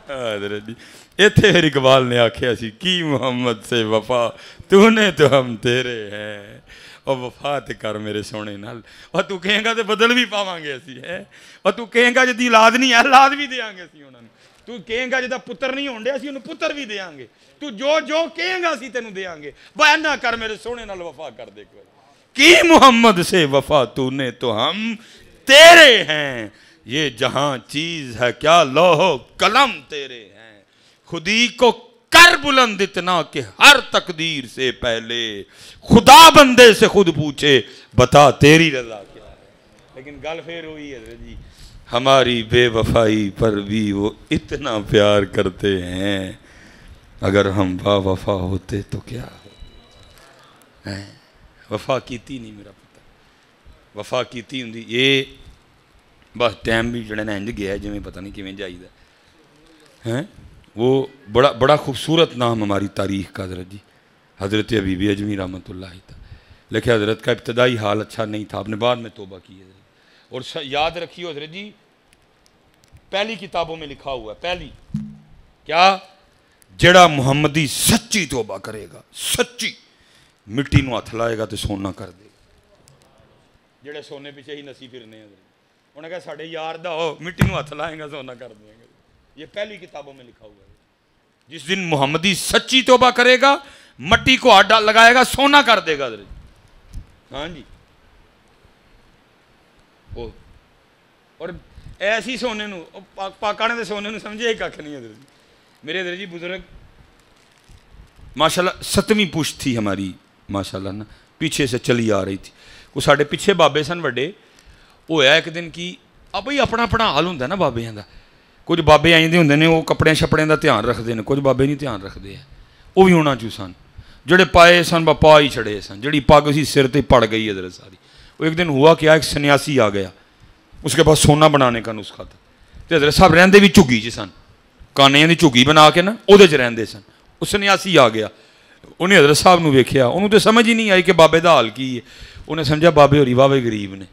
حضرت جی ایتھے پھر اقبال نے آکھیا سی کی محمد سے وفا تو نے تو ہم تیرے ہیں اور وفا تے کر میرے سونے نال اور تو کہیں گا تے بدل بھی پاواں گے اسی ہے اور تو کہیں گا جدی اولاد نہیں ہے اولاد بھی دیاں گے اسی انہاں نوں. تو کہیں گا جدا پتر نہیں ہونڈے اسی انہوں پتر بھی دیاں گے. تو جو کہیں گا اسی تینوں دیاں گے. بہ نہ کر میرے سونے نال وفا کر دے کی محمد سے وفا تو نے تو ہم تیرے ہیں. یہ جہاں چیز ہے کیا لوح قلم تیرے ہیں. خودی کو کر بلند اتنا کہ ہر تقدیر سے پہلے خدا بندے سے خود پوچھے بتا تیری رضا کیا ہے. لیکن گل پھر ہوئی ہے جی ہماری بے وفائی پر بھی وہ اتنا پیار کرتے ہیں اگر ہم با وفا ہوتے تو کیا ہو. وفا کیتی نہیں میرا پتہ وفا کیتی ہوں یہ بس ٹائم بھی جڑے نا انج گیا جی میں پتہ نہیں کیویں جائیدا ہے. وہ بڑا خوبصورت نام ہماری تاریخ کا حضرت جی حضرت حبیبی اجمی رحمۃ اللہ تعالی. لیکن حضرت کا ابتدائی حال اچھا نہیں تھا. آپ نے بعد میں توبہ کی ہے اور یاد رکھیے حضرت جی پہلی کتابوں میں لکھا ہوا ہے پہلی کیا جڑا محمدی سچی توبہ کرے گا سچی مٹی نو ہاتھ لائے گا تو سونا کر دے گا. جڑے سونے پیچھے ہی نسی پھرنے ہیں انہوں نے کہا ساڑھے یار دا ہو مٹی نو ہاتھ لائیں گا سونا کر دیں گے. یہ پہلی کتابوں میں لکھا ہوا ہے. جس دن محمدی سچی توبہ کرے گا مٹی کو ہاتھ لگائے گا سونا کر دے گا. ہاں جی اور ایسی سونے نو پاکانے دے سونے نو سمجھے ایک کھ نہیں. حضرت میرے حضرت جی بزرگ ماشاءاللہ 7ویں پشت تھی ہماری ماشاءاللہ نا پیچھے سے چلی آ رہی تھی. وہ ساڑھے پیچھے بابے سن وڈے وہ ہے ایک دن کی اب بھائی اپنا اپنا حال ہوندہ نا بابے دا. کچھ بابے آئیں دے ہوندے نے وہ کپڑے شپڑے دا دھیان رکھ دے نے کچھ بابے نہیں دھیان رکھ دے ہیں. وہ بھی ہونا چو سن جڑے پائے سن با پا ہی چھڑے سن جڑی پاگ اسی سر تے پڑ گئی حضرت ساری. وہ ایک دن ہوا کیا ایک سنیاسی آ گیا اس کے بعد سونا بنانے کا نسخہ تھا. تو حضرت صاحب رہندے بھی چگی چ سن کانیاں دی چگی بنا کے نا او دے چ رہندے سن. وہ سنیاسی آ گیا انہیں حضرت صاحب نو ویکھیا انہوں تو سمجھ ہی نہیں آئی کہ بابے دا حال کی ہے. انہیں سمجھا بابے ہوری بابے غریب نے.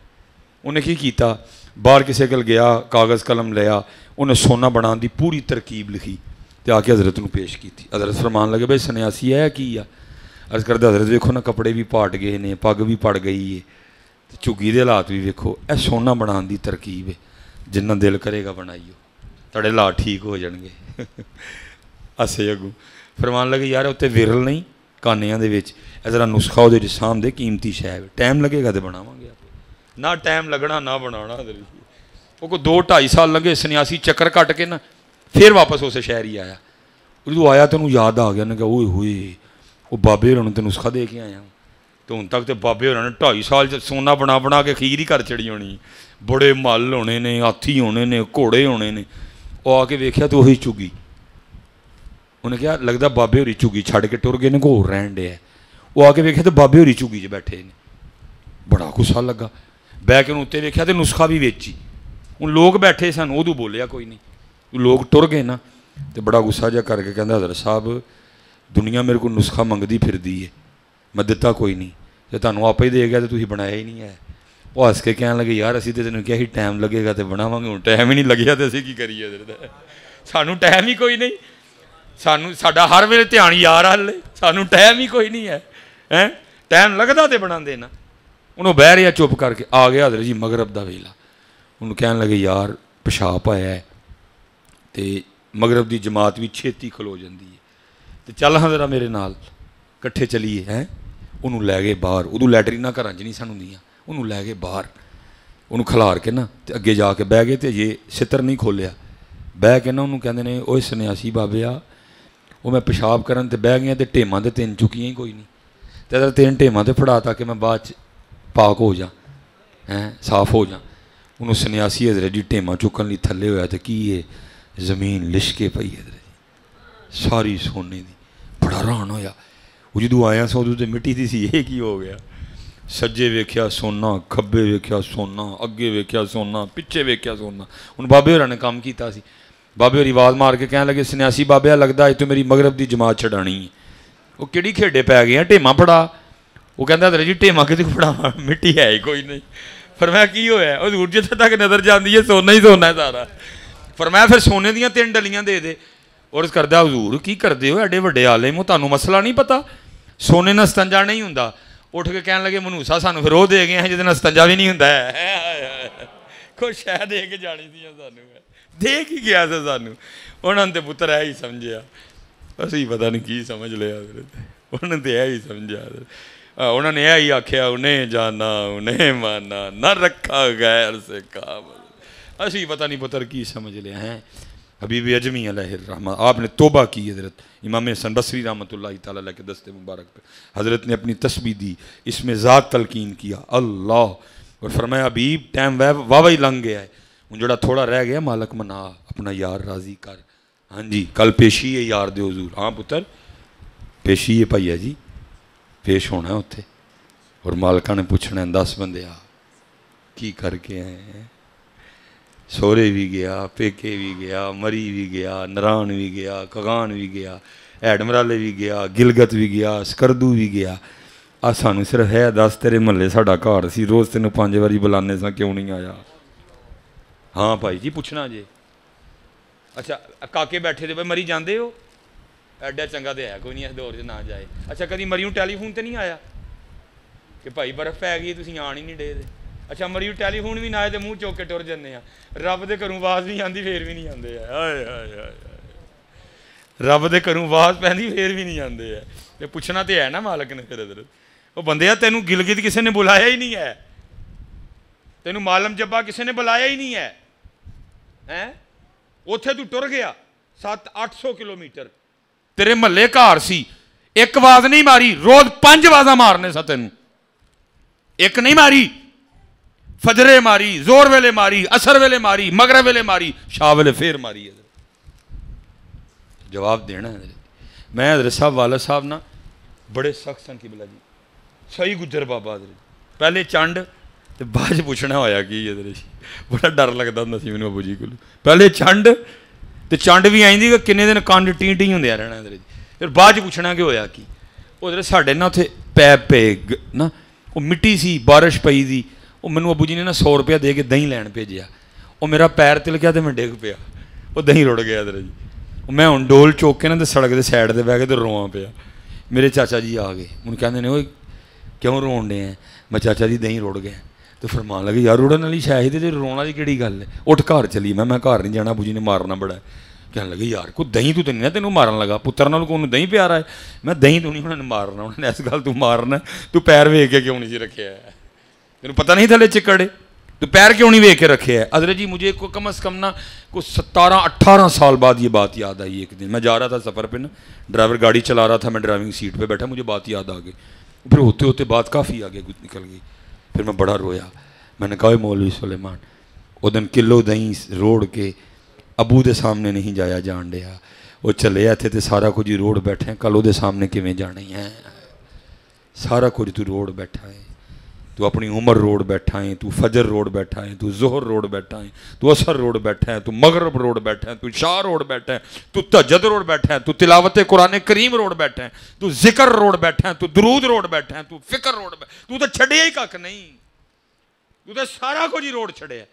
انہیں کی کیتا باہر کسے کل گیا کاغذ قلم لیا انہیں سونا بنان دی پوری ترکیب لکھی تے آ کے حضرت نو پیش کی تھی. حضرت فرمان لگے بھائی سنیاسی ہے کی ہے عرض کردہ حضرت ویکھو نا کپڑے بھی پاٹ گئے نے پگ بھی پڑ گئی ہے چگی دے حالات بھی ویکھو اے سونا بنان دی ترکیب ہے جنہ دل کرے گا بنائیو تڑے حالات ٹھیک ہو جان گے. اسے اگوں فرمان لگے یار اتنے ورل نہیں کانیاں دے وچ ذرا نسخہ وہ جسام دے قیمتی شے ٹائم لگے گا تو بناواں گے آپ نہ ٹائم لگنا نہ بنانا. وہ کو 2-2.5 سال لگے سنیاسی چکر کٹ کے نا پھر واپس اسے شہر ہی آیا. جدو آیا تو انہوں یاد آ گیا نے کہا اوئے ہوئے وہ بابے ہوراں تے نسخہ دے کے آیا تو ہن تک تے بابے ہوراں نے 2.5 سال سونا بنا بنا کے خیر ہی کر چڑی ہونی. بڑے مل ہونے نے، ہاتھی ہونے نے، گھوڑے ہونے نے. وہ آ کے ویکھیا تو وہی چگی. انہیں کہا لگتا بابے ہوری چگی چھڑ کے ٹر گئے نے، کو رہن ڈے. وہ آ کے ویکھیا تو بابے ہوری چگی 'چ بیٹھے نے. بڑا غصہ لگا، بہ کے اتنے ویکھیا تو نسخہ بھی ویچی. ہوں لوگ بیٹھے سن، ادو بولیا کوئی نہیں. لوگ ٹر گئے نا تو بڑا غصہ جا کر کے کہندا حضرت صاحب دنیا میرے کو نسخہ منگتی پھردی ہے، میں دتا کوئی نہیں، جے تانوں آپ ہی دے گیا تو تسی بنایا ہی نہیں ہے. وہ ہس کے کہنے لگے یار اسی تو تینوں کیا ہی ٹائم لگے گا تو بناواں گے، ہوں ٹائم ہی نہیں لگیا تو اسی کی کریے. سانوں ٹائم ہی کوئی نہیں، سانوں ساڈا ہر ویلے دھیان یار ہلے، سانوں ٹائم ہی کوئی نہیں ہے. ٹائم لگتا تو بنا دینا. انہوں بہ رہا چپ کر کے. آ گیا حضرت جی مغرب دا ویلا. انہوں کہنے لگے یار پیشاب آیا ہے تو مغرب دی جماعت بھی چھیتی کھلو جاندی ہے، تو چل ہاں ذرا میرے نال کٹھے چلیے. انہوں لے گئے باہر. ادو لیٹرینہ گھراں چ نہیں سن ہوندیاں. انہوں لے گئے باہر، انہوں کھلار کے نا تو اگے جا کے بہ گئے. تو یہ ستر نہیں کھولیا، بہ کے نا انہوں کہندے نے اوے سنیاسی بابے آ وہ میں پیشاب کرن تے بہ گیا تو ٹیماں تے 3 چکیاں ہی کوئی نہیں. تو 3 ٹیماں تے پھڑا تاکہ میں بعد پاک ہو جا صاف ہو جا. انہوں سنیاسی حضرت جی ٹیماں چکن لی تھلے ہویا تو کی ہے زمین لشکے پئی حضرت جی ساری سونے دی. بڑا حیران ہویا. وہ جدوں آیا سو ادو تو مٹی دی سی، یہ کی ہو گیا؟ سجے ویکھیا سونا، کھبے ویکھیا سونا، اگے ویکھیا سونا، پچھے ویکھیا سونا. ہن بابے ہوراں نے کام کیتا سی. بابے ہوری آواز مار کے کہنے لگے سنیاسی بابے لگدا اج تو میری مغرب دی جماعت چھڈانی ہے. وہ کیڑی کھیڈے پی گئے ہیں ٹیماں پڑا. وہ کہندا حضرت جی ٹیماں کدی پڑھاواں، مٹی ہے ہی کوئی نہیں. فرمایا کی ہویا؟ حضور جتھے تک نظر جاندی ہے سونا ہی سونا ہے سارا. فرمایا پھر سونے دیاں 3 ڈلیاں دے دے. عرض کردا حضور کی کردے ہو ایڈے وڈے عالم ہو، تانوں مسئلہ نہیں پتا سونے نال استنجا نہیں ہوندا. اٹھ کے کہنے لگے منوسا سانوں پھر وہ دے گئے ہیں جہدے نال استنجا بھی نہیں ہوندا ہے. کوئی شے دے کے جانی سی سانوں، دے کی گیا سی سانوں. انہوں نے پتر ہے ہی سمجھیا، اسی پتہ نہیں کی سمجھ لیا حضرت. انہوں نے ہے ہی سمجھا. انہوں نے یہی آکھیا انہیں جانا انہیں مانا نہ رکھا غیر سے کام. اسی پتہ نہیں پتر کی سمجھ لیا ہیں. حبیب اجمی علیہ الرحمہ آپ نے توبہ کی. حضرت امام حسن بصری رحمۃ اللہ تعالیٰ علیہ کے دست مبارک پہ حضرت نے اپنی تسبیح دی، اس میں ذات تلقین کیا اللہ، اور فرمایا حبیب ٹائم واہ ہی لنگ گیا ہے، ہوں جڑا تھوڑا رہ گیا مالک منا اپنا یار راضی کر. ہاں جی کل پیشی ہے یار دے حضور. ہاں پتر پیشی ہے بھائی جی، پیش ہونا ہے اتنے. اور مالکہ نے پوچھنا 10 بندے آ کی کر کے آئے ہیں. سورے بھی گیا، پیکے بھی گیا، مری بھی گیا، نران بھی گیا، کغان بھی گیا، ایڈ مرالے بھی گیا، گلگت بھی گیا، سکردو بھی گیا. آ سانوں صرف ہے 10 تیرے محلے ساڈا گھر سی، روز تینوں 5 واری بلانے سا کیوں نہیں آیا؟ ہاں بھائی جی پوچھنا جی. اچھا کاکے بیٹھے دے بھائی مری جاندے ہو؟ ایڈا چنگا تو ہے کوئی نہیں اس دور سے نہ جائے. اچھا کدی مریوں ٹیلی فون تے نہیں آیا کہ بھائی برف پی گئی تسی آن ہی نہیں ڈے دے؟ اچھا مریوں ٹیلی فون بھی نہ آئے تو منہ چوک کے ٹر جانے ہیں. رب دے گھروں آواز نہیں آتی پھر بھی نہیں آتے ہیں. ہائے ہائے ہائے رب دے گھروں آواز پہنی پھر بھی نہیں آتے ہیں. یہ پوچھنا تو ہے نا مالک نے. پھر حضرت وہ بندے تینوں گلگت کسی نے بلایا ہی نہیں ہے، تینوں معلم جبا کسی نے بلایا ہی نہیں ہے. اتنے تو ٹر گیا 700-800 کلومیٹر، تیرے محلے گھر سی، ایک آواز نہیں ماری. روز 5 آوازاں مارنے سا تینوں، ایک نہیں ماری. فجرے ماری، زور ویلے ماری، اثر ویلے ماری، مغرب ویلے ماری، شاہ ویلے پھر ماری. جواب دینا ہے. میں حضرت صاحب والد صاحب نا بڑے سخت سن قبلہ جی، صحیح گجر بابا حضرت. پہلے چنڈ تو بعد پوچھنا ہویا کی حضرت جی، بڑا ڈر لگتا ہوں سی مینوں ابو جی کو. پہلے چنڈ تو چنڈ بھی آئی کہ کنے دن کنڈ ٹیں ٹیں ہوندیا رہنا حضرت جی. پھر بعد پوچھنا کہ ہویا کی. وہ حضرت ساڈے نا اتنے پیپ پے نا وہ مٹی سی، بارش پئی دی. وہ مینوں ابو جی نے نا 100 روپیہ دے کے دہی لین بھیجیا. وہ میرا پیر تلکیا تو میں ڈگ پیا، وہ دہی رڑ گیا حضرت جی. میں ہوں ڈول چوک کے نا تو سڑک کے سائڈ سے بہ کے تو رواں پیا. میرے چاچا جی آ گئے، انہوں کہتے ہیں وہ کیوں رون ڈے ہیں؟ میں چاچا جی دہی رڑ گیا. تو فرمان لگے یار رڑن والی شاید ہی رونا والی کہڑی گل ہے، اٹھ گھر چلی. میں گھر نہیں جانا، ابو جی نے مارنا بڑا ہے. کہنے لگے یار کوئی دہی تو نہیں تینوں مارن لگا، پتر نال کو دہی پیارا ہے؟ میں دہی تو نہیں انہوں نے مارنا، انہوں نے اس گل تو مارنا تو پیر ویک کے کیوں نہیں سی رکھے ہے؟ تینوں پتہ نہیں تھلے چکڑے تو پیر کیوں نہیں ویک کے رکھے ہے؟ حضرت جی مجھے کو کم از کم نا کوئی 17-18 سال بعد یہ بات یاد آئی. ایک دن میں جا رہا تھا سفر پہ نا، ڈرائیور گاڑی چلا رہا تھا، میں ڈرائیونگ سیٹ پہ بیٹھا، مجھے بات یاد آ گئی. پھر ہوتے ہوتے بات کافی آگے نکل گئی. پھر میں بڑا رویا. میں نے کہا مولوی سلیمان وہ دن کلو دہی روڑ کے ابو دے سامنے نہیں جایا جان دیا وہ چلے آتے تے سارا کچھ روڑ بیٹھے ہیں کل وہ دے سامنے کیویں جانا ہے سارا کچھ تو روڑ بیٹھا ہے تو اپنی عمر روڑ بیٹھا ہے تو فجر روڑ بیٹھا ہے تو ظہر روڑ بیٹھا ہے تو عصر روڑ بیٹھا ہے تو مغرب روڑ بیٹھا ہے تو عشاء روڑ بیٹھا ہے تو تہجد روڑ بیٹھا ہے تو تلاوت قرآن کریم روڑ بیٹھا ہے تو ذکر روڑ بیٹھا ہے تو درود روڑ بیٹھا ہے تو فکر روڑ بیٹھا تو چھڑیا ہی کک نہیں تو سارا کچھ ہی روڑ چھڑیا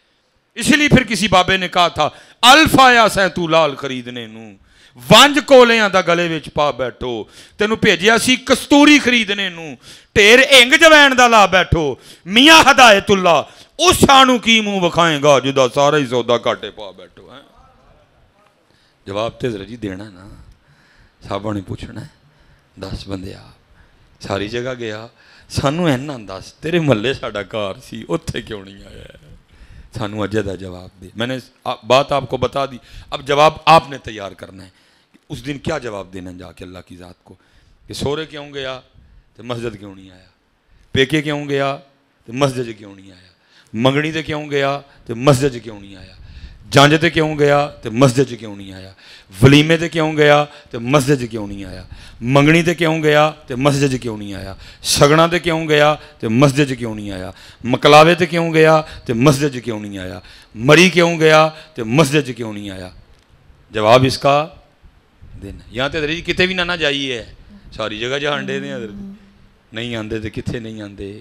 اس لیے پھر کسی بابے نے کہا تھا الف آیا سیں تو لال خریدنے نو وانج کولیاں دا گلے وچ پا بیٹھو تینوں بھیجیا سی کستوری خریدنے نو ٹھیر انگ جوین دا لا بیٹھو میاں ہدایت اللہ اس شانو کی منہ وکھائیں گا جدا سارا ہی سودا کاٹے پا بیٹھو ہیں جواب تے ذرا جی دینا نا صاحبوں نے پوچھنا ہے 10 بندے آپ ساری جگہ گیا سانو اینا دس تیرے محلے ساڈا کار سی اتھے کیوں نہیں آیا سانو اجے دا جواب دے میں نے بات آپ کو بتا دی اب جواب آپ نے تیار کرنا ہے اس دن کیا جواب دینا جا کے اللہ کی ذات کو کہ سورے کیوں گیا تو مسجد کیوں نہیں آیا پیکے کیوں گیا تو مسجد کیوں نہیں آیا منگنی تے کیوں گیا تو مسجد کیوں نہیں آیا جانج تے کیوں گیا تو مسجد کیوں نہیں آیا ولیمے تے کیوں گیا تو مسجد کیوں نہیں آیا منگنی تے کیوں گیا تو مسجد کیوں نہیں آیا سگنا تے کیوں گیا تو مسجد کیوں نہیں آیا مکلاوے تے کیوں گیا تو مسجد کیوں نہیں آیا مری کیوں گیا تو مسجد کیوں نہیں آیا جواب اس کا دینا یہاں تے درجی کتے بھی نہ جائیے ساری جگہ جہاں دے دیں نہیں آندے تے کتھے نہیں آندے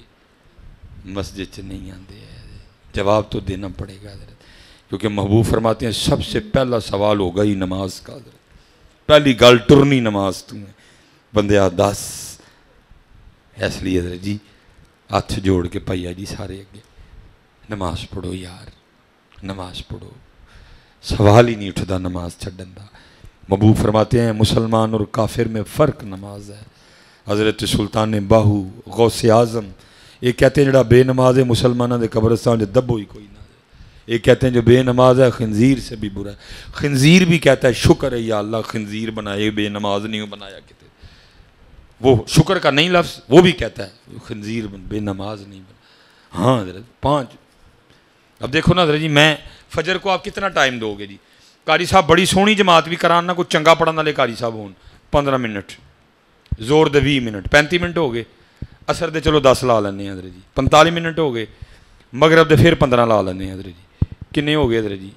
مسجد چ نہیں آندے جواب تو دینا پڑے گا حضرت کیونکہ محبوب فرماتے ہیں سب سے پہلا سوال ہوگا ہی نماز کا حضرت پہلی گل ٹرنی نماز تمہیں بندے 10 اس لیے حضرت جی ہاتھ جوڑ کے پائیا جی سارے اگے نماز پڑھو یار نماز پڑھو سوال ہی نہیں اٹھتا نماز چھڈن دا محبوب فرماتے ہیں مسلمان اور کافر میں فرق نماز ہے حضرت سلطان باہو غوث اعظم یہ کہتے ہیں جڑا بے نماز ہے مسلمانوں دے قبرستان جو دبو ہی کوئی نہ ہے یہ کہتے ہیں جو بے نماز ہے خنزیر سے بھی برا ہے خنزیر بھی کہتا ہے شکر ہے یا اللہ خنزیر بنائے بے نماز نہیں بنایا کہتے وہ شکر کا نہیں لفظ وہ بھی کہتا ہے خنزیر بے نماز نہیں بنا ہاں حضرت 5 اب دیکھو نا حضرت جی میں فجر کو آپ کتنا ٹائم دو گے جی قاری صاحب بڑی سونی جماعت بھی کرانا کوئی چنگا پڑھن والے قاری صاحب ہون 15 منٹ زور دے 20 منٹ 35 منٹ ہو گئے اثر دے چلو 10 لا لینے حضرت جی 45 منٹ ہو گئے مغرب دے پھر 15 لا لینے حضرت جی کنے ہو گئے حضرت جی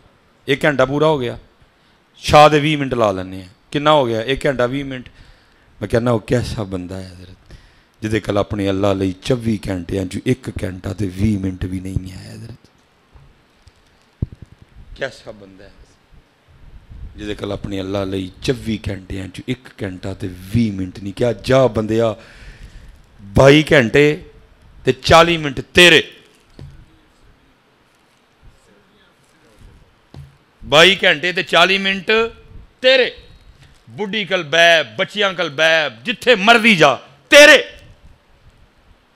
1 گھنٹہ پورا ہو گیا شاہ دے 20 منٹ لا لینے ہیں کنا ہو گیا 1 گھنٹہ 20 منٹ میں کہنا وہ کیسا بندہ ہے حضرت جدے کل اپنے اللہ لئی 24 گھنٹے جو 1 گھنٹہ تے 20 منٹ بھی نہیں آیا حضرت کیسا بندہ ہے جدے کل اپنے اللہ لئی 24 گھنٹے جو 1 گھنٹہ تے 20 منٹ نہیں کیا جا بندیا 22 گھنٹے تے 40 منٹ تیرے 22 گھنٹے تے 40 منٹ تیرے بڈھی کل بے بچیاں کل بے جتھے مرضی جا تیرے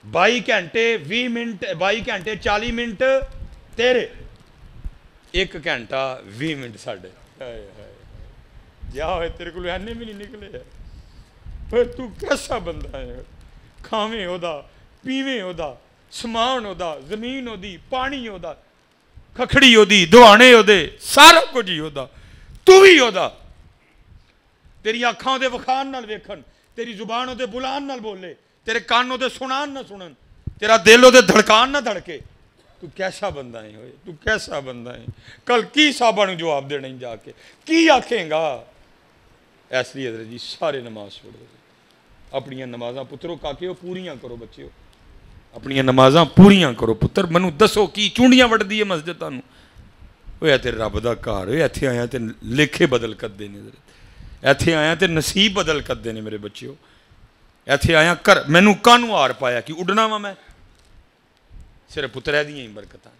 22 گھنٹے 20 منٹ 22 گھنٹے 40 منٹ تیرے 1 گھنٹہ 20 منٹ ساڑھے جا ہوئے تیرے کو لہنے بھی نہیں نکلے پھر تو کیسا بندہ ہے کھاویں ہو دا پیویں ہو دا سمان ہو دا زمین ہو دی پانی ہو دا کھکھڑی ہو دی دوانے ہو دے سارا کچھ ہی ہو دا تو بھی ہو دا تیری آنکھاں دے وکھان نال ویکھن تیری زبانوں دے بلان نال بولے تیرے کانوں دے سنان نہ سنن تیرا دلوں دے دھڑکان نہ دھڑکے تو کیسا بندہ ہے ہوئے تو کیسا بندہ ہے کل کی صحابہ نے جواب دے نہیں جا کے کی آکھیں گا اس لیے حضرت جی سارے نماز پڑھو اپنی نمازاں پتروں کاکے ہو پوریاں کرو بچے ہو اپنی نمازاں پوریاں کرو پتر منو دسو کی چونڈیاں وڑ دی ہے مسجد تانوں ہویا تے رب دا کار ہویا ایتھے آیا تے لکھے بدل کر دینے حضرت ایتھے آیا تے نصیب بدل کر دینے میرے بچے ہو ایتھے آیا کر مینو کانوں آر پایا کہ اڈنا وا میں صرف پتر ہے دیاں ہی برکتاں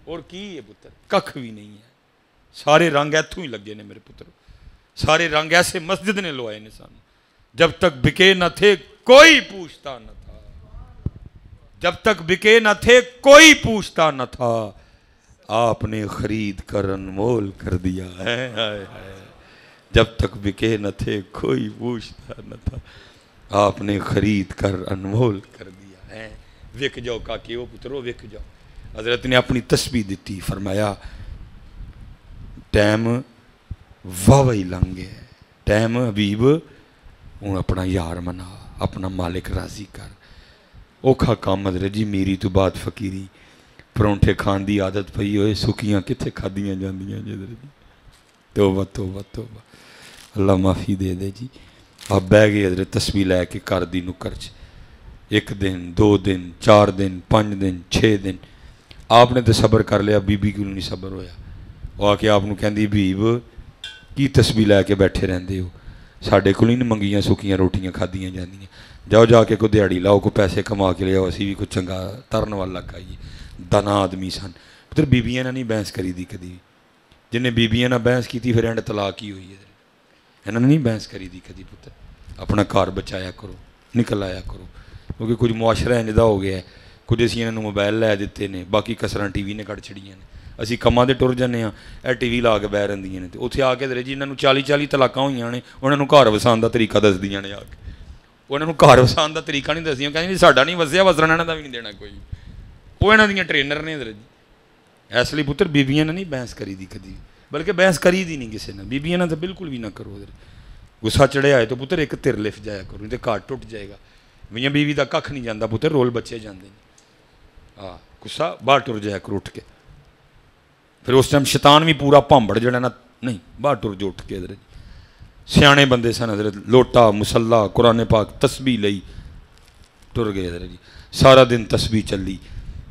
اور کی ہے پتر ککھ بھی نہیں ہے سارے رنگ ایتھوں ہی لگے نے میرے پتر سارے رنگ ایسے مسجد نے لوائے نے سانو جب تک بکے نہ تھے کوئی پوچھتا نہ تھا جب تک بکے نہ تھے کوئی پوچھتا نہ تھا آپ نے خرید کر انمول کر دیا ہے جب تک بکے نہ تھے کوئی پوچھتا نہ تھا آپ نے خرید کر انمول کر دیا ہے وک جاؤ کاکے وہ پترو وک جاؤ حضرت نے اپنی تسبیح دیتی، فرمایا ٹائم واہ لنگ گیا، ٹائم حبیب ہوں اپنا یار منا، اپنا مالک راضی کر۔ اوکھا کام حضرت جی، میری تو بات فقیری، پرونٹھے کھان دی عادت پئی ہوئے، سکیاں کتنے کھادیاں جاندیاں جی حضرت جی، توبہ توبہ توبہ، اللہ معافی دے دے جی۔ آپ بہ گئے حضرت تسبیح لے کے کر دی نکر چ، 1 دن 2 دن 4 دن 5 دن 6 دن آپ نے تو صبر کر لیا، بی بی کیوں نہیں صبر ہویا؟ وہ آ کے آپ کو کہندی بیب کی تسبیح لے کے بیٹھے رہندے ہو، ساڈے کول نہیں منگیاں سکیاں روٹیاں کھادیاں جاندیاں، جاؤ جا کے کوئی دیہڑی لاؤ، کوئی پیسے کما کے لیاؤ، اسی بھی کوئی چنگا ترن والا کھائیے۔ دانا آدمی سن پتر، بیبیاں نہ نہیں بحث کری دی کدی، جنہیں بیبیاں نہ بحث کی پھر اینڈ طلاق ہی ہوئی ہے، انہوں نے نہیں بحث کری دی کدی۔ پتر اپنا گھر بچایا کرو، نکل آیا کرو، کیونکہ کچھ معاشرہ انجدہ ہو گیا ہے، کچھ اسی انہوں نے موبائل لے دیتے ہیں، باقی کسراں ٹی وی نے کٹ چھڑیاں نے، اسی کماں دے ٹر جانے ہاں، اے ٹی وی لا کے بہ رہندیاں نے، تے اتھے آ کے جی انہوں 40 طلاقاں ہوئیاں نے، انہوں نے گھر وسان دا طریقہ دس دیاں نے، آ کے انہوں نے گھر وسان دا طریقہ نہیں دسدیاں، کہندے جی ساڈا نہیں وسیا، وسرن انہاں دا بھی نہیں دینا کوئی، وہ انہاں دیاں ٹرینر نے حضرت جی۔ اس لیے پتر بیبیاں نے نہیں بحث کری دی کدی، بلکہ بحث کری دی نہیں کسی نے، بیبیاں نے تو بالکل بھی نہ کرو حضرت۔ غصہ چڑھے آئے تو پتر ایک تر لف جایا کرو، نہیں تو گھر ٹوٹ جائے گا، میاں بیوی دا کھ نہیں جاندہ پتر، رول بچے جاندے ہیں، ہاں غصہ باہر ٹر جایا کرو اٹھ کے، پھر اس ٹائم شیطان بھی پورا پامبڑ جڑا نا، نہیں باہر ٹر جو اٹھ کے حضرت سیانے بندے سن حضرت، لوٹا مسلح قرآن پاک تسبیح لئی ٹر گئے حضرت جی، سارا دن تسبیح چلی،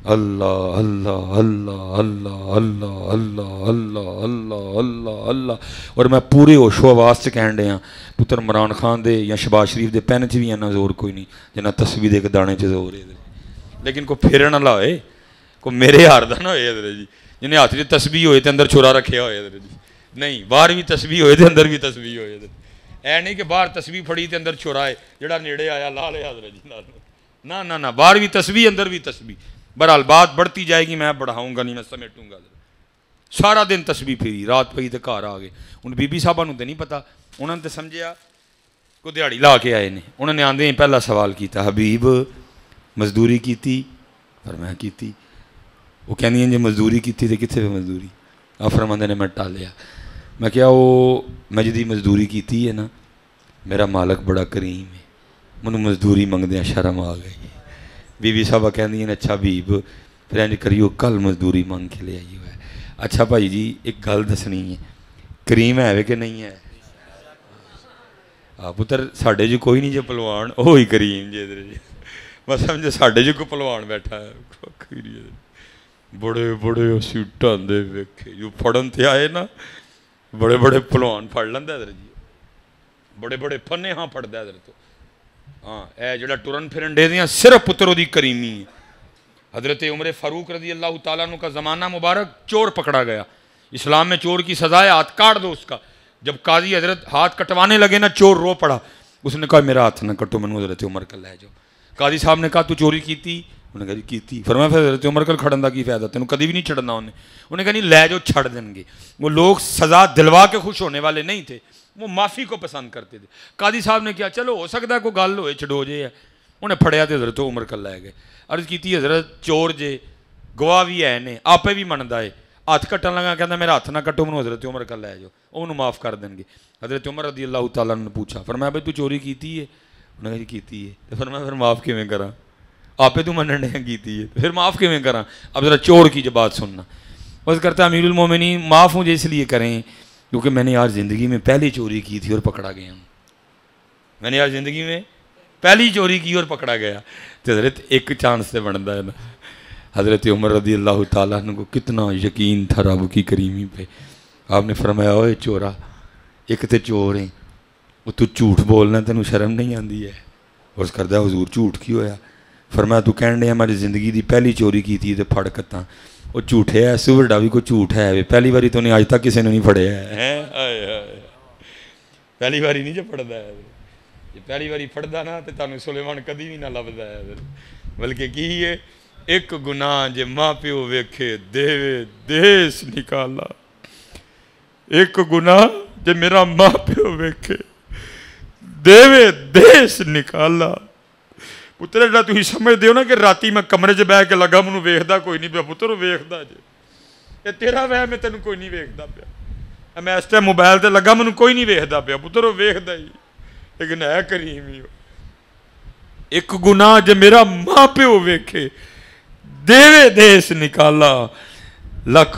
اللہ اللہ اللہ اللہ اللہ اللہ اللہ اللہ اللہ اللہ، اور میں پورے ہوش و حواس سے کہن دے ہاں پتر، عمران خان دے یا شہباز شریف دے پین چ بھی اینا زور کوئی نہیں جنہ تسبیح دے کے دانے چ زور ہے، لیکن کوئی پھیرن نہ ہوئے، کوئی میرے ہار دا نہ ہوئے حضرت جی، جنہیں ہاتھ چ تسبیح ہوئے تے اندر چھرا رکھیا ہوئے حضرت جی، نہیں باہر بھی تسبیح ہوئے تے اندر بھی تسبیح ہوئے حضرت، اے نہیں کہ باہر تسبیح پھڑی تے اندر چھرا ہے، جڑا نیڑے آیا لا لے حضرت جی، نہ نہ نہ، باہر بھی تسبیح اندر بھی تسبیح۔ بہرحال بات بڑھتی جائے گی، میں بڑھاؤں گا نہیں، میں سمیٹوں گا۔ سارا دن تسبیح پھری، رات پئی تے گھر آ گئے، ان بی بی صاحبہ نوں تے نہیں پتا، انہوں نے تے سمجھیا کوئی دیہڑی لا کے آئے نے، انہوں نے آندے پہلا سوال کیتا، حبیب مزدوری کیتی؟ فرمایا کیتی۔ وہ کہندی ہیں جی مزدوری کیتی تے کتنے پہ مزدوری؟ آپ فرماندے نے میں ٹالیا، میں کیا وہ میں جدی مزدوری کیتی ہے نا، میرا مالک بڑا کریم ہے، منوں مزدوری منگدیاں شرم آ گئی۔ بی بی صاحبہ کہندی ہیں اچھا حبیب پھر انج کریو کل مزدوری منگ کے لے آئی ہوا ہے۔ اچھا بھائی جی ایک گل دسنی ہے، کریم ہے کہ نہیں ہے؟ پتر ساڈے جو کوئی نہیں جو پلوان، وہی کریم جی ادھر جی، میں سمجھے ساڈے جو کوئی پلوان بیٹھا ہے، بڑے بڑے اسی ٹاندے ویکھے جو پھڑن تے آئے نا، بڑے بڑے پلوان پھڑ لیندا ادھر جی، بڑے بڑے پھنے ہاں پھڑدا ادھر تو، ہاں اے جڑا ٹرن پھرن دے دیاں صرف پتر دی کریمی ہے۔ حضرت عمر فاروق رضی اللہ تعالیٰ عنہ کا زمانہ مبارک، چور پکڑا گیا، اسلام میں چور کی سزا ہے ہاتھ کاٹ دو اس کا، جب قاضی حضرت ہاتھ کٹوانے لگے نا چور رو پڑا، اس نے کہا میرا ہاتھ نہ کٹو، منو حضرت عمر کا لے جاؤ۔ قاضی صاحب نے کہا تو چوری کیتی؟ انہوں نے کہا جی کیتی۔ فرمایا پھر حضرت عمر کل کھڑن دا کی فائدہ، تینوں کدی بھی نہیں چھڑنا انہیں کہا نہیں لے جاؤ چھڑ دیں گے۔ وہ لوگ سزا دلوا کے خوش ہونے والے نہیں تھے، وہ معافی کو پسند کرتے تھے۔ قاضی صاحب نے کیا چلو ہو سکتا ہے کوئی گل ہوئے چھڑو جے ہے، انہیں پھڑیا تے حضرت عمر کل لے گئے۔ عرض کیتی حضرت چور جے گواہ بھی ہے نے آپے بھی مندا ہے، ہاتھ کٹن لگا کہنا میرا ہاتھ نہ کٹو، منو حضرت عمر کل لے جاؤ، انہوں معاف کر دیں گے۔ حضرت عمر رضی اللہ تعالیٰ نے پوچھا، فرمایا بھائی تو چوری کیتی ہے؟ انہوں نے کہا جی کیتی ہے۔ تو فرمایا پھر معاف کیویں کراں، آپے تو منن ڈے کیتی ہے پھر معاف کیویں کراں؟ اب ذرا چور کی جو بات سننا، بس کرتا امیر المومنین معاف مجھے اس لیے کریں کیونکہ میں نے یار زندگی میں پہلی چوری کی تھی اور پکڑا گیا ہوں، میں نے یار زندگی میں پہلی چوری کی اور پکڑا گیا۔ تو حضرت ایک چانس سے بنتا ہے نا، حضرت عمر رضی اللہ تعالیٰ عنہ کو کتنا یقین تھا رب کی کریمی پہ، آپ نے فرمایا اوے چورا، ایک تے چور ہیں وہ تو جھوٹ بولنا تینوں شرم نہیں آندی ہے؟ اس کردہ حضور جھوٹ کی ہویا؟ فرمایا تو کہن دے ہماری زندگی دی پہلی چوری کی تھی تو پھڑ کتاں، وہ جھوٹے ہے سو بڑا بھی کوئی جھوٹ ہے، پہلی باری تو نہیں آج تک کسی نے نہیں پھڑیا ہے، پہلی باری نہیں جو پڑھتا ہے، یہ پہلی باری پڑھتا نا تو تانوں سلیمان کدی بھی نہ لبدا ہے، بلکہ کی ہے ایک گناہ جے ماں پیو ویکھے دیوے دیس نکالا، ایک گناہ جے میرا ماں پیو ویکھے دیوے دیس نکالا۔ ਪੁੱਤਰ ਜਿਹੜਾ ਤੁਸੀਂ ਸਮਝਦੇ ਹੋ ਨਾ ਕਿ ਰਾਤੀ ਮੈਂ ਕਮਰੇ 'ਚ ਬਹਿ ਕੇ ਲੱਗਾ ਮੈਨੂੰ ਵੇਖਦਾ ਕੋਈ ਨਹੀਂ ਪਿਆ, ਪੁੱਤਰ ਉਹ ਵੇਖਦਾ ਜੇ, ਇਹ ਤੇਰਾ ਵਹਿਮ ਹੈ, ਤੈਨੂੰ ਕੋਈ ਨਹੀਂ ਵੇਖਦਾ ਪਿਆ। ਮੈਂ ਇਸ ਟਾਈਮ ਮੋਬਾਈਲ ਤੇ ਲੱਗਾ ਮੈਨੂੰ ਕੋਈ ਨਹੀਂ ਵੇਖਦਾ ਪਿਆ, ਪੁੱਤਰ ਉਹ ਵੇਖਦਾ ਹੀ, ਲੇਕਿਨ ਹੈ ਕਰੀਮ ਹੀ। ਇੱਕ ਗੁਨਾਹ ਜੇ ਮੇਰਾ ਮਾਂ ਪਿਓ ਵੇਖੇ ਦੇਵੇ ਦੇਸ ਨਿਕਾਲਾ, ਲੱਖ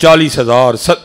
40,000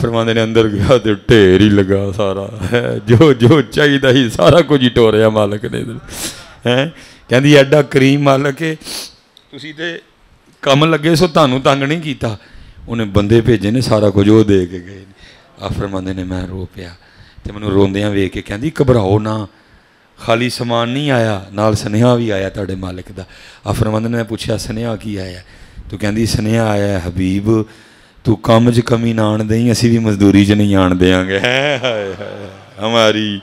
فرماندے نے اندر گیا تو ڈھیر ہی لگا سارا جو جو چاہیے ہی سارا کچھ ہی ٹوریا مالک نے کہندی ایڈا کریم مالک ہے تسی تے کم لگے سو تانوں تنگ نہیں کیتا انہیں بندے بھیجے نے سارا کچھ وہ دے کے گئے آپ فرماندے نے میں رو پیا تو مینوں روندیاں ویکھ کے کہندی گھبراؤ نہ خالی سامان نہیں آیا نال سنیہا بھی آیا تہاڈے مالک دا آپ فرماندے نے پوچھا سنیہا کی آیا تو کہندی سنیہا آیا ہے حبیب تو کام چ کمی نہ آن دیں اسی بھی مزدوری چ نہیں آن دیاں گے ہماری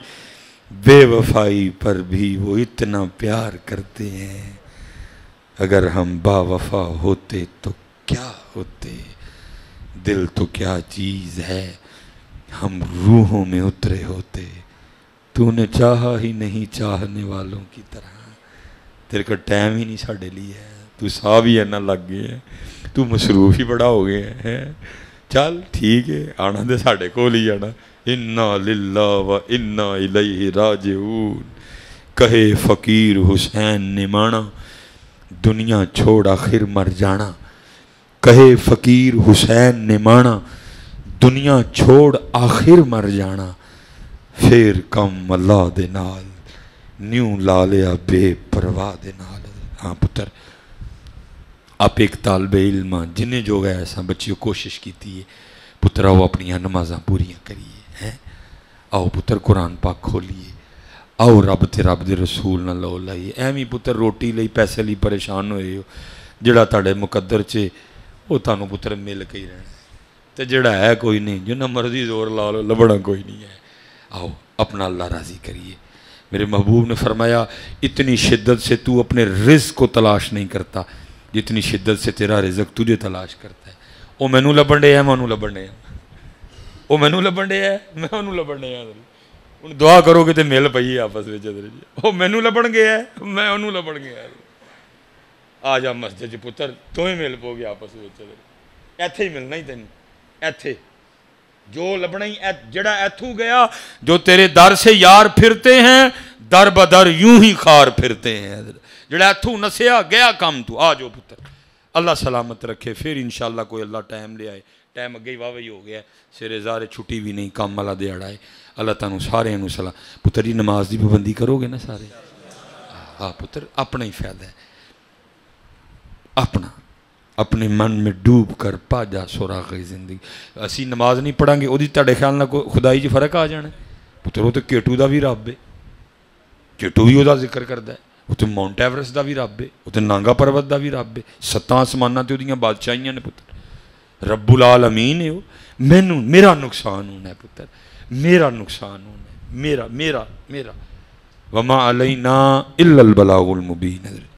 بے وفائی پر بھی وہ اتنا پیار کرتے ہیں اگر ہم با وفا ہوتے تو کیا ہوتے دل تو کیا چیز ہے ہم روحوں میں اترے ہوتے تو نے چاہا ہی نہیں چاہنے والوں کی طرح تیرے کا ٹائم ہی نہیں ساڑے لیے ہے تو سا بھی اینا لگ گئے ہے تو مصروف ہی بڑا ہو گئے ہیں چل ٹھیک ہے آنا دے ساڑے کو لی آنا اِنَّا لِلَّهِ وَإِنَّا إِلَيْهِ راجعون کہے فقیر حسین نے مانا دنیا چھوڑ آخر مر جانا کہے فقیر حسین نے مانا دنیا چھوڑ آخر مر جانا پھر کم اللہ دے نال نیو لا لیا بے پرواہ دے نال ہاں پتر آپ ایک طالب علم جنہیں جو گیا ایسا بچیوں کوشش کیتی ہے پتر آؤ اپنی نمازاں پوریاں کریے ہیں آؤ پتر قرآن پاک کھولیے آؤ رب تے رب دے رسول نہ لو لائیے ایویں پتر روٹی لئی پیسے لئی پریشان ہوئے ہو جڑا تاڑے مقدر چے وہ تانوں پتر مل کے ہی رہنا تے جڑا ہے کوئی نہیں جو نہ مرضی زور لا لو لبڑا کوئی نہیں ہے آؤ اپنا اللہ راضی کریے میرے محبوب نے فرمایا اتنی شدت سے تو اپنے رزق کو تلاش نہیں کرتا جتنی شدت سے تیرا رزق تجھے تلاش کرتا ہے وہ مینوں لبن ڈے ہے میں انہوں لبن ڈے ہیں وہ مینوں لبن ڈے ہے میں انہوں لبن ڈے ہیں ان دعا کرو گے تو مل پئی آپس میں وہ مینوں لبن گیا ہے میں انہوں لبن گیا آ جا مسجد پتر تو ہی مل پو گے آپس میں ایتھے ہی ملنا ہی تین ایتھے جو لبنا ہی جڑا ایتھوں گیا جو تیرے در سے یار پھرتے ہیں در بدر یوں ہی خار پھرتے ہیں جڑا ایتھوں نسیا گیا کام تو آ جو پتر اللہ سلامت رکھے پھر انشاءاللہ کوئی اللہ ٹائم لے آئے ٹائم اگے ہی واوی ہو گیا سرے زارے چھٹی بھی نہیں کام والا دیہڑا ہے اللہ تعالیٰ سارے انہوں سلام پتر جی نماز دی پابندی کرو گے نا سارے ہاں پتر اپنا ہی فائدہ ہے اپنا اپنے من میں ڈوب کر پا جا سوراخ زندگی اسی نماز نہیں پڑھیں گے وہ تاڑے خیال نہ خدائی جی فرق آ جانا پتر وہ تو کیٹو دا بھی رب ہے کیٹو بھی وہ ذکر کرتا ہے وہ تو ماؤنٹ ایورسٹ دا بھی رب ہے وہ تو نانگا پروت دا بھی رب ہے 7 آسماناں تے وہ بادشاہیاں نے پتر رب العالمین ہے وہ مینوں میرا نقصان ہونا ہے پتر میرا نقصان ہونا ہے میرا وما علینا الا البلاغ المبین.